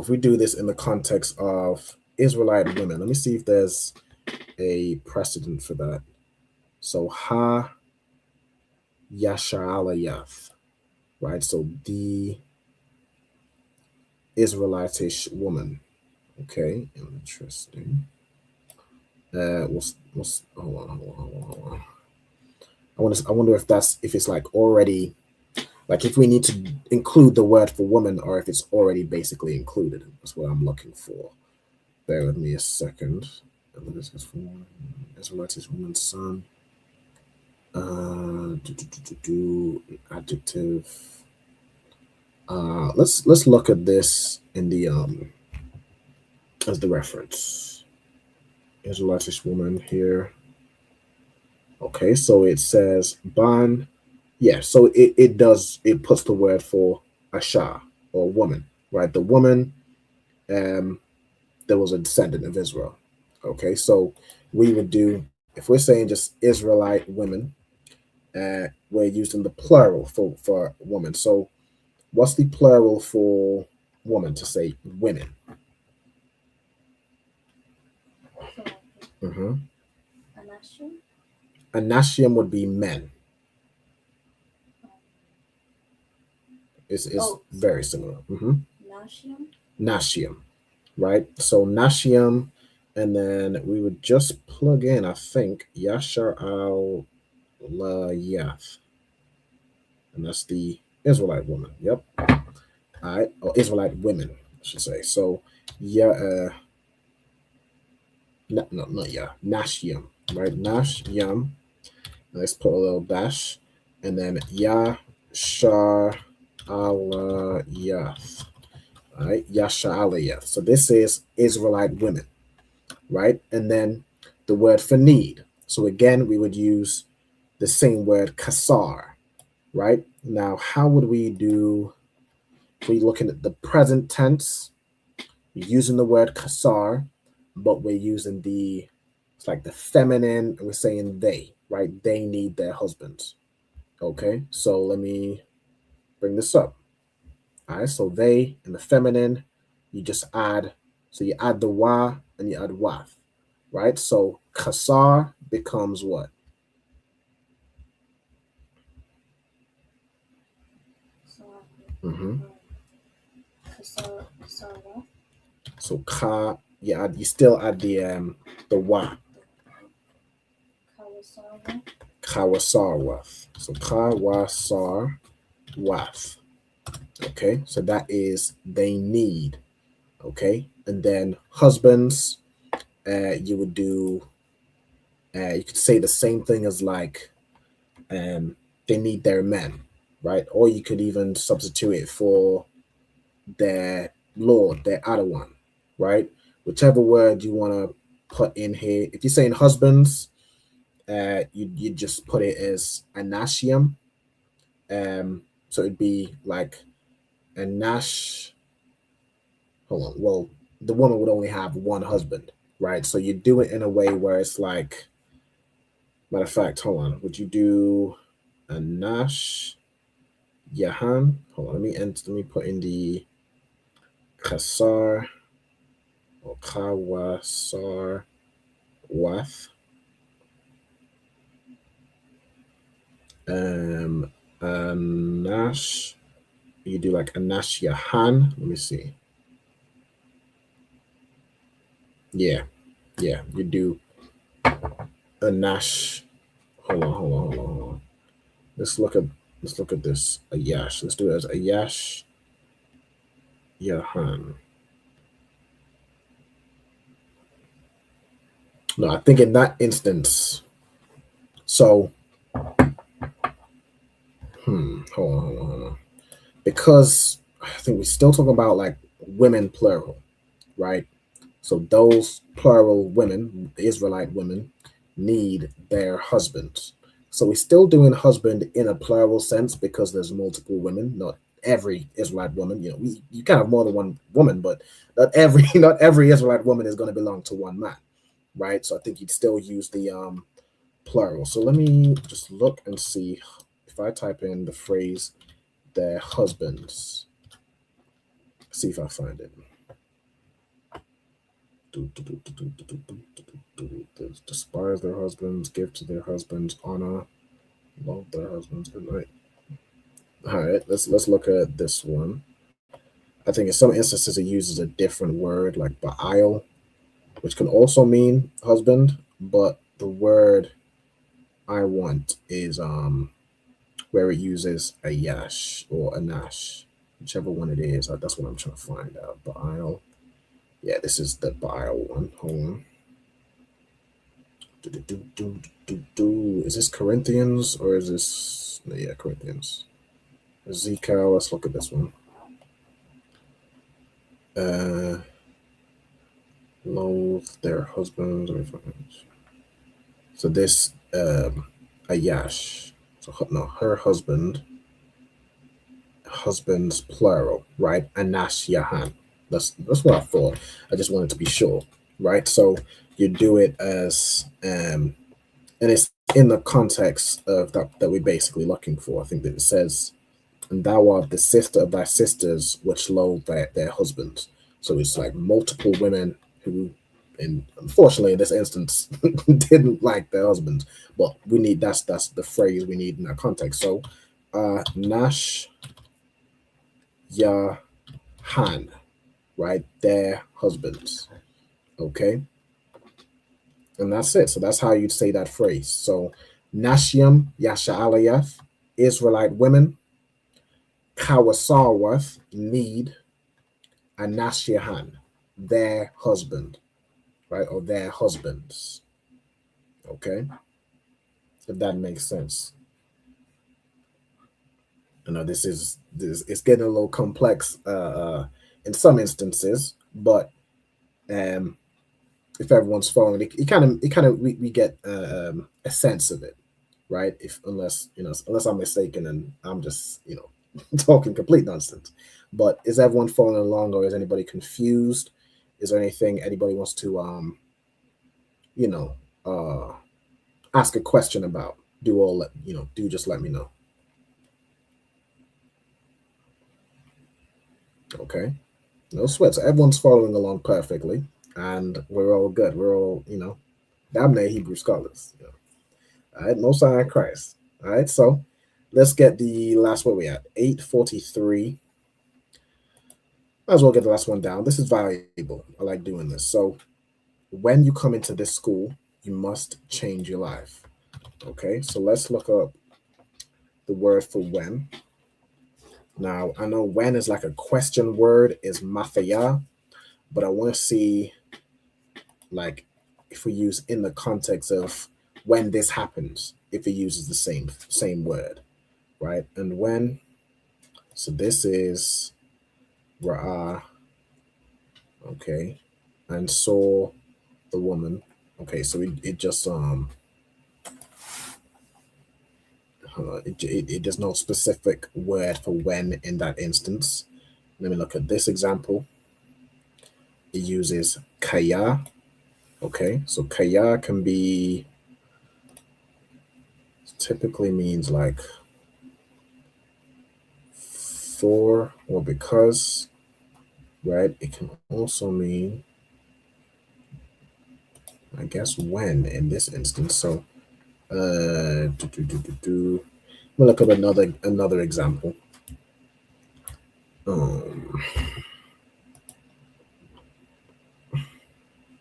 if we do this in the context of Israelite women, let me see if there's a precedent for that. So ha Yasha'ala Yath, right? So the Israelitish woman. Okay, interesting. Hold on. I wonder if it's like already, like if we need to include the word for woman or if it's already basically included. That's what I'm looking for. Bear with me a second. Israelitish woman's son. Adjective. Let's look at this in the as the reference. Israelitish woman here. Okay, so it says ban. Yeah, so it puts the word for Asha or woman, right? The woman that was a descendant of Israel. Okay, so we would do, if we're saying just Israelite women, we're using the plural for woman. So what's the plural for woman to say women? Mm-hmm. Anashim would be men. It's very similar. Mm-hmm. Nashium, right? So Nashium, and then we would just plug in, I think, Yashar al Layath. And that's the Israelite woman. Yep. All right. Or Israelite women, I should say. So, yeah, not yeah, Nashium, right? Nashium. Let's put a little dash. And then Yashar Alayath. All right. Yashar Alayath. So this is Israelite women, right? And then the word for need. So again, we would use the same word kasar, right? Now, how would we do, if we're looking at the present tense, we're using the word kasar, but we're using it's like the feminine, and we're saying they, right? They need their husbands. Okay, so let me bring this up. All right, so they in the feminine, you just add, so you add the wa and you add wath, right? So kasar becomes what? Mm-hmm. So ka, yeah, you still add the wa. Kawasarwath. So kawasarwath. Okay, so that is they need. Okay, and then husbands, you would do. You could say the same thing as like, they need their men, right? Or you could even substitute it for their Lord, their Adawan, right? Whichever word you want to put in here. If you're saying husbands, you just put it as anashium. So it'd be like anash. Hold on. Well, the woman would only have one husband, right? So you do it in a way where it's like, matter of fact, hold on. Would you do anash yahan? Hold on. Let me put in the kasar or kawasar wath. Anash. You do like anash yahan. Let me see. Yeah. You do anash. Hold on. Let's look at this. Ayash. Let's do it as Ayash Yahan. No, I think in that instance. So, hold on. Because I think we're still talking about like women plural, right? So those plural women, the Israelite women, need their husbands. So we're still doing husband in a plural sense because there's multiple women, not every Israelite woman. You know, you can have more than one woman, but not every Israelite woman is going to belong to one man, right? So I think you'd still use the plural. So let me just look and see if I type in the phrase their husbands. See if I find it. Despise their husbands, give to their husbands honor, love their husbands. Good night. All right, let's look at this one. I think in some instances it uses a different word like ba'al, which can also mean husband, but the word I want is where it uses a yash or a nash, whichever one it is. That's what I'm trying to find out. Ba'al. Yeah, this is the ba'al one. Hold on. Is this Corinthians or is this? Yeah, Corinthians. Ezekiel. Let's look at this one. Loathe their husbands. So this Ayash. So no, her husband's plural, right? Anash Yahan. That's what I thought. I just wanted to be sure, right? So you do it as and it's in the context of that we're basically looking for. I think that it says, "And thou art the sister of thy sisters, which loathe their husbands." So it's like multiple women who, and unfortunately in this instance, didn't like their husbands. But we need that's the phrase we need in that context. So, Nash Yahan, right? Their husbands. Okay. And that's it. So that's how you'd say that phrase. So Nashiam Yasha'alayath, Israelite women, Kawasawath, need, and Nashiahan, their husband, right? Or their husbands. Okay. If that makes sense. You know, this it's getting a little complex in some instances, but if everyone's following it, we get a sense of it, right? Unless I'm mistaken and I'm just talking complete nonsense. But is everyone following along, or is anybody confused? Is there anything anybody wants to ask a question about? Do just let me know. Okay, no sweat. So everyone's following along perfectly, and we're all good. We're all damn near Hebrew scholars. All right, no sign of Christ. All right, so let's get the last one we at 8:43. Might as well get the last one down. This is valuable. I like doing this. So when you come into this school, you must change your life. Okay, so let's look up the word for when. Now, I know when is like a question word, is mathaya, but I want to see like if we use in the context of when this happens, if it uses the same word, right? And when, so this is ra'ah, okay, and saw the woman. Okay, so it just there's no specific word for when in that instance. Let me look at this example. It uses kaya. Okay, so kaya can be typically means like for or because, right? It can also mean, I guess, when in this instance. So we'll look at another example.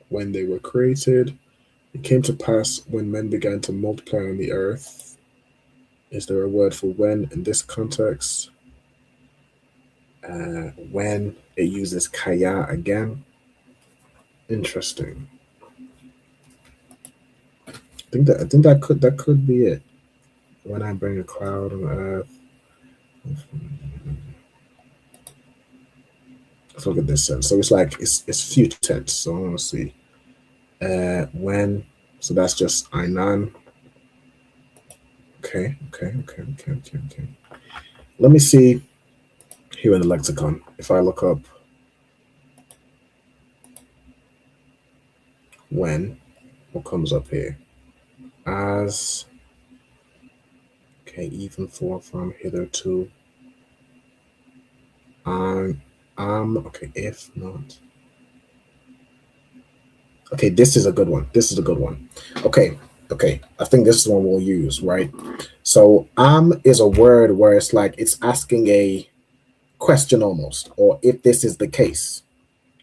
When they were created, it came to pass when men began to multiply on the earth. Is there a word for when in this context? When it uses kaya again. Interesting. I think that could be it. When I bring a cloud on the earth. Let's look at this sense. So it's like it's future tense. So I want to see. When, so that's just Ainan. Okay. Let me see here in the lexicon. If I look up when, what comes up here? As, okay, even for, from, hitherto. Okay, if not. Okay, this is a good one. Okay. I think this is one we'll use, right? So is a word where it's like it's asking a question almost, or if this is the case,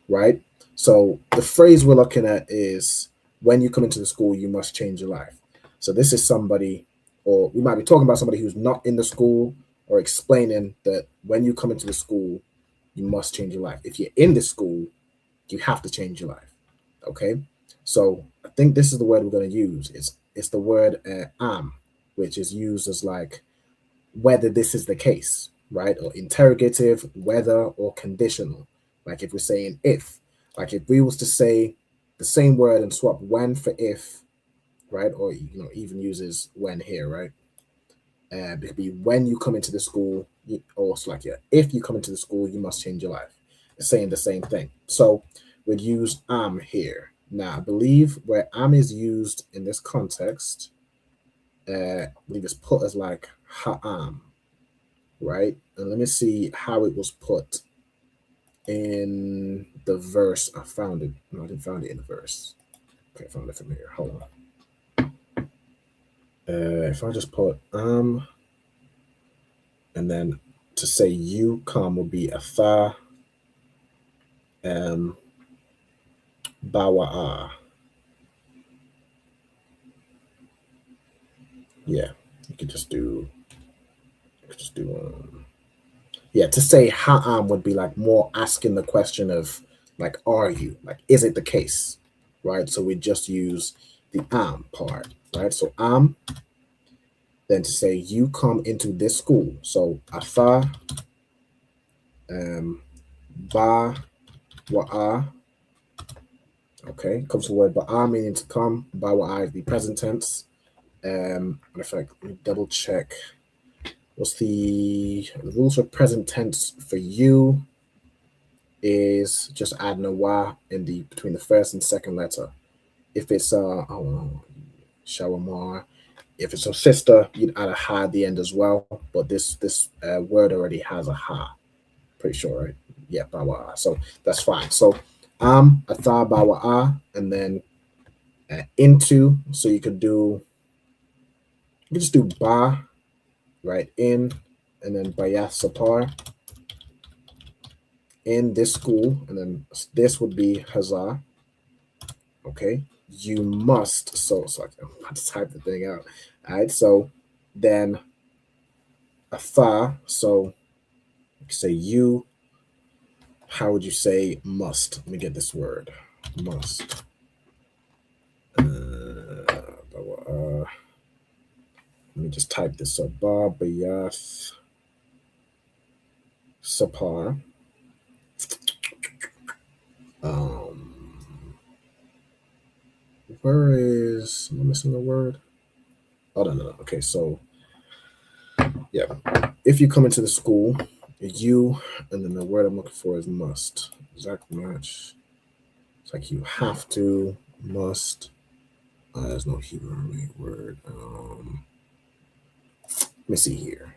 right? So the phrase we're looking at is when you come into the school, you must change your life. So this is somebody, or we might be talking about somebody who's not in the school, or explaining that when you come into the school, you must change your life. If you're in the school, you have to change your life. Okay, so I think this is the word we're going to use. It's the word am, which is used as like whether this is the case, right? Or interrogative, whether, or conditional. Like if we're saying if, like if we was to say the same word and swap when for if, right? Or even uses when here, right? It could be when you come into the school, or it's like if you come into the school, you must change your life. It's saying the same thing. So we'd use am here. Now I believe where am is used in this context, I believe it's put as like ha'am, right? And let me see how it was put in the verse. I found it. No, I didn't find it in the verse. Okay, I found it from here. Hold on. If I just put and then to say you come will be atha bawa'a. Yeah, you could just do yeah, to say ha'am would be like more asking the question of like, are you? Like, is it the case? Right? So we just use the am part, right? So am, then to say you come into this school. So atha ba wa'a. Okay, comes from the word ba'a meaning to come, ba wa'a is the present tense. In fact, let me double check. What's the rules for present tense for you? Is just adding a wa in the between the first and second letter. If it's shawamar, if it's a sister, you'd add a ha at the end as well. But this word already has a ha. Pretty sure, right? Yeah, bawa. So that's fine. So atha bawa, and then into. So you could just do ba, right? In, and then bayah sapar. In this school, and then this would be hazah. Okay, you must. So I'm about to type the thing out. All right, so then atha. So say you. How would you say must? Let me get this word. Must. Let me just type this up. Ba bayath sapar. Where is, am I missing a word? Oh, no. Okay, so yeah, if you come into the school, you, and then the word I'm looking for is must. Exact match. It's like you have to, must. There's no Hebrew word. Let me see here.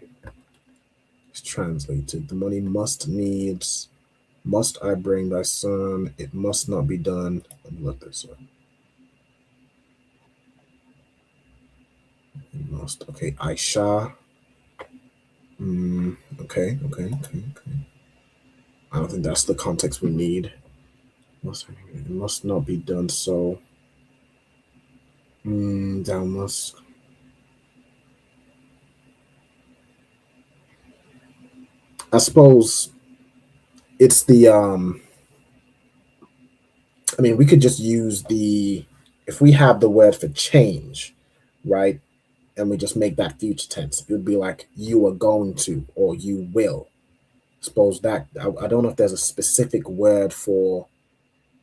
It's translated. The money must needs. Must I bring thy son? It must not be done. Let me look this up. It must. Okay, Aisha. Okay. I don't think that's the context we need. It must not be done so. Thou must. I suppose it's the I mean, we could just use if we have the word for change, right? And we just make that future tense, it would be like you are going to, or you will. Suppose that I don't know if there's a specific word for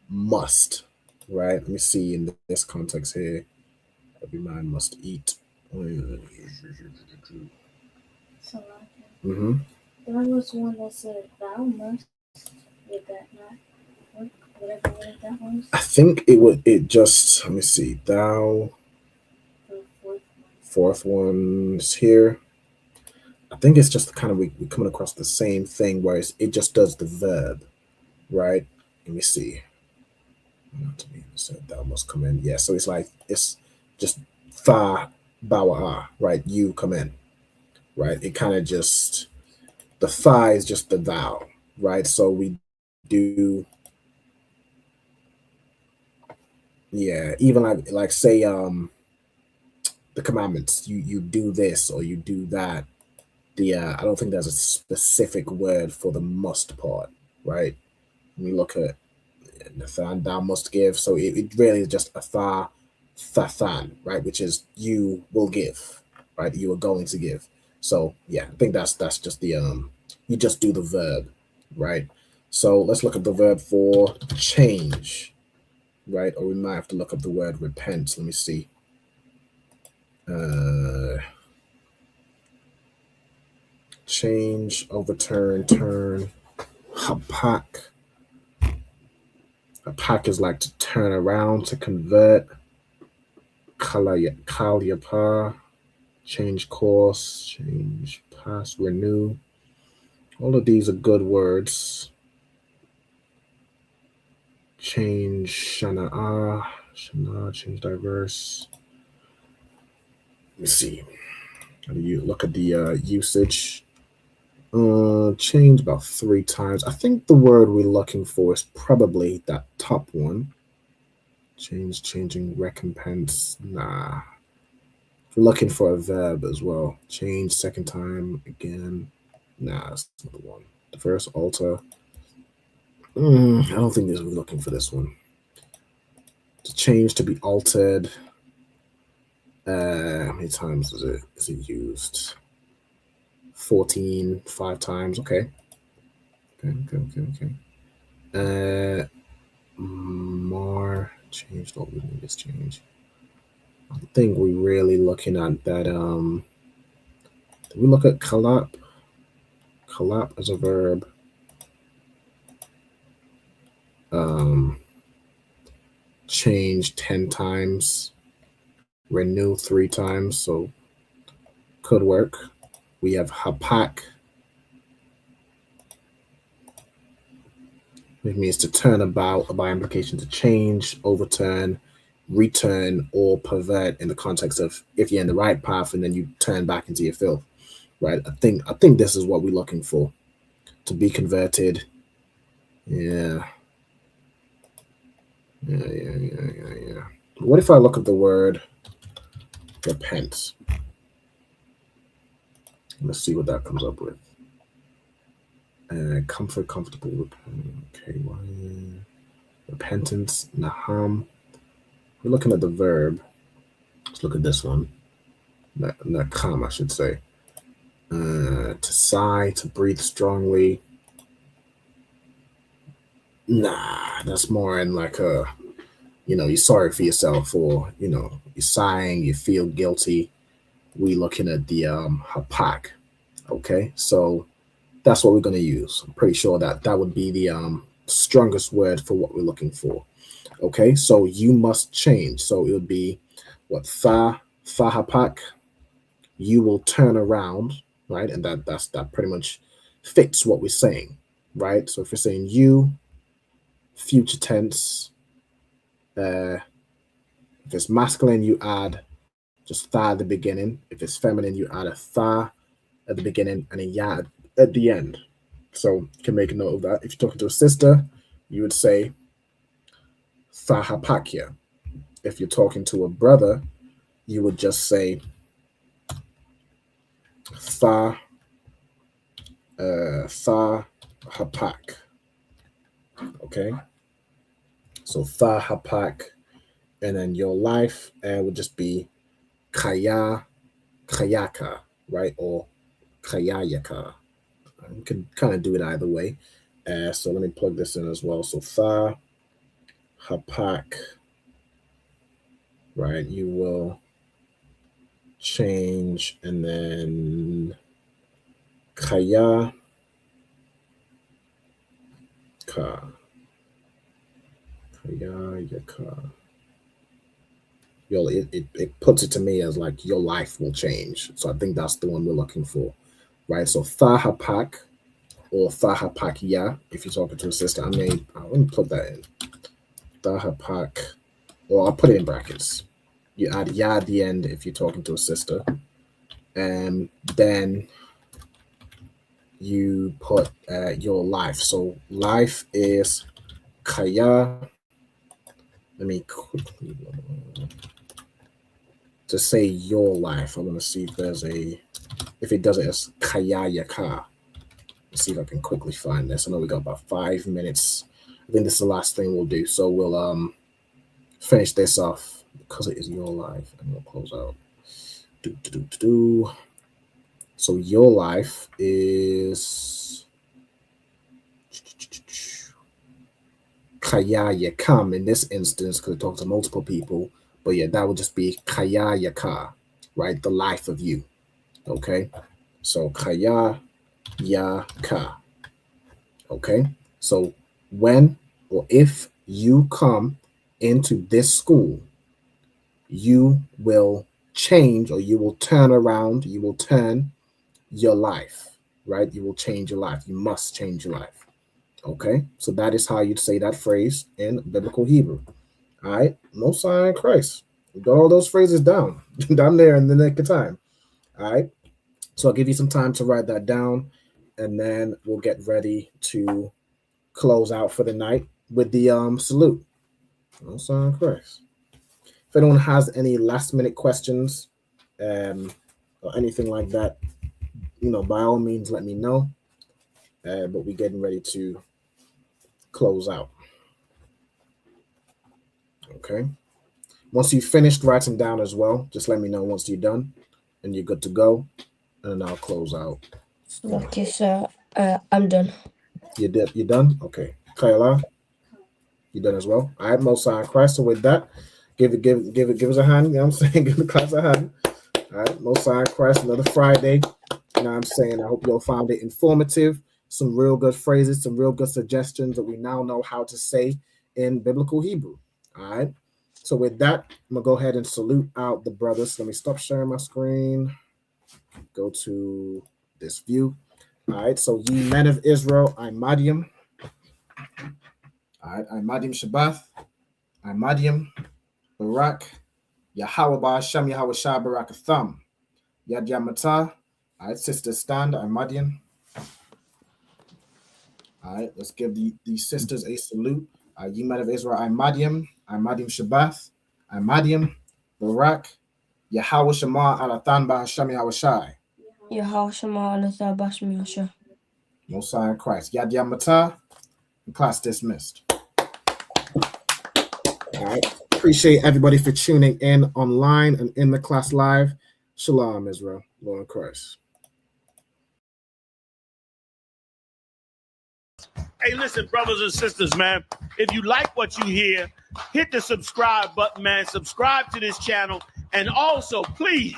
must, right? Let me see in this context here. Every man must eat. There was one that said thou must. Would that not work? Whatever word that was. I think it would. It just, let me see. Thou. Fourth one's here. I think it's just kind of we're coming across the same thing where it just does the verb, right? Let me see. Thou must come in. Yeah, so it's like it's just fa bawa, right? You come in, right? It kind of just the fa is just the thou, right? So we do, yeah, even like say the commandments, you do this or you do that. I don't think there's a specific word for the must part, right? When we look at Nathan, thou must give. So it really is just atha thathan, right? Which is you will give, right? You are going to give. So yeah, I think that's just the you just do the verb, right? So let's look at the verb for change, right? Or we might have to look up the word repent. Let me see. Change, overturn, turn. Hapak. Hapak is like to turn around, to convert. Kalyapa. Change course, change pass, renew. All of these are good words. Change Shana, change diverse. Let me see. How do you look at the usage? Change about 3 times. I think the word we're looking for is probably that top one. Change, changing, recompense. Nah. We're looking for a verb as well. Change, second time, again. Nah, that's not the one. Diverse, alter. I don't think we're looking for this one. To change, to be altered. How many times is it used? 14, 5 times. Okay. More change. Don't we need this change? I think we're really looking at that. Did we look at kalap? Kalap as a verb. Change 10 times. Renew 3 times. So could work. We have hapak. It means to turn about, or by implication to change, overturn, return, or pervert in the context of if you're in the right path and then you turn back into your filth. Right? I think this is what we're looking for. To be converted. Yeah. What if I look at the word repent? Let's see what that comes up with. Comfort, comfortable. Okay, repentance, naham. We're looking at the verb. Let's look at this one. Nakam, I should say. To sigh, to breathe strongly. Nah, that's more in like a, you're sorry for yourself, or you're sighing, you feel guilty. We looking at the hapak. Okay, so that's what we're going to use. I'm pretty sure that would be the strongest word for what we're looking for. Okay, so you must change. So it would be what? Fahapak. You will turn around, right? And that pretty much fits what we're saying, right? So if we're saying you, future tense, if it's masculine, you add just tha at the beginning. If it's feminine, you add a tha at the beginning and a ya at the end. So you can make a note of that. If you're talking to a sister, you would say thahapakya. If you're talking to a brother, you would just say thahapak. Okay? So thahapak, and then your life would just be kayaka, right? Or kayayaka. You can kind of do it either way. So let me plug this in as well. So hapak, right? You will change, and then kayaka. It puts it to me as like your life will change. So I think that's the one we're looking for, right? So thahapak or thahapakya, if you're talking to a sister. Let me plug that in. Thahapak, or I'll put it in brackets. You add ya at the end if you're talking to a sister, and then you put your life. So life is kaya. Let me quickly to say your life. I'm gonna see if it does it as kayayaka. Let's see if I can quickly find this. I know we got about 5 minutes. I think this is the last thing we'll do. So we'll finish this off because it is your life, and we'll close out. So your life is kayayakam in this instance because it talks to multiple people. But yeah, that would just be kayayaka. right? The life of you. Okay, so Chaya Ya Ka. Okay, so when or if you come into this school, you will change, or you will turn around, you will turn your life, right? You will change your life. You must change your life. Okay, so that is how you'd say that phrase in biblical Hebrew. All right, Most High in Christ. We got all those phrases down there in the nick of time. All right, so I'll give you some time to write that down, and then we'll get ready to close out for the night with the salute. Most High in Christ. If anyone has any last minute questions or anything like that, by all means, let me know. But we're getting ready to close out. Okay. Once you've finished writing down as well, just let me know once you're done and you're good to go, and then I'll close out. Okay, sir. I'm done. You done? Okay. Kayla, you done as well? All right, Most High in Christ. So with that, give us a hand. You know what I'm saying? Give the class a hand. All right, Most High in Christ, another Friday. You know what I'm saying? I hope you all found it informative. Some real good phrases, some real good suggestions that we now know how to say in biblical Hebrew. All right. So with that, I'm going to go ahead and salute out the brothers. Let me stop sharing my screen. Go to this view. All right. So ye men of Israel, I'm Madiam. All right. I'm Madiam Shabbath. I'm Madiam Barak. Yahweh Ba'Hashem Yahweh Shah Barak Atham. Yad Yamata. All right. Sisters stand. I'm Madiam. All right. Let's give these sisters a salute. Ye men of Israel, I'm Madiam Shabbath, I'm Madiam Barak, Yahweh Shema Alathan Ba'Hashem Yahweh Shai. Yahweh Shema Alathan Ba'Hashem Yahweh Shai. Most High in Christ. Yad Yamata, and class dismissed. All right. Appreciate everybody for tuning in online and in the class live. Shalom, Israel. Lord in Christ. Hey, listen, brothers and sisters, man. If you like what you hear, hit the subscribe button, man. Subscribe to this channel. And also, please,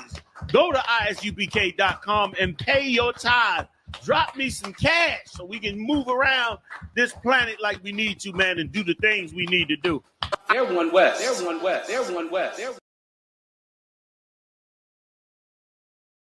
go to ISUPK.com and pay your tithe. Drop me some cash so we can move around this planet like we need to, man, and do the things we need to do. They're one West. They're one West. They're one West. They're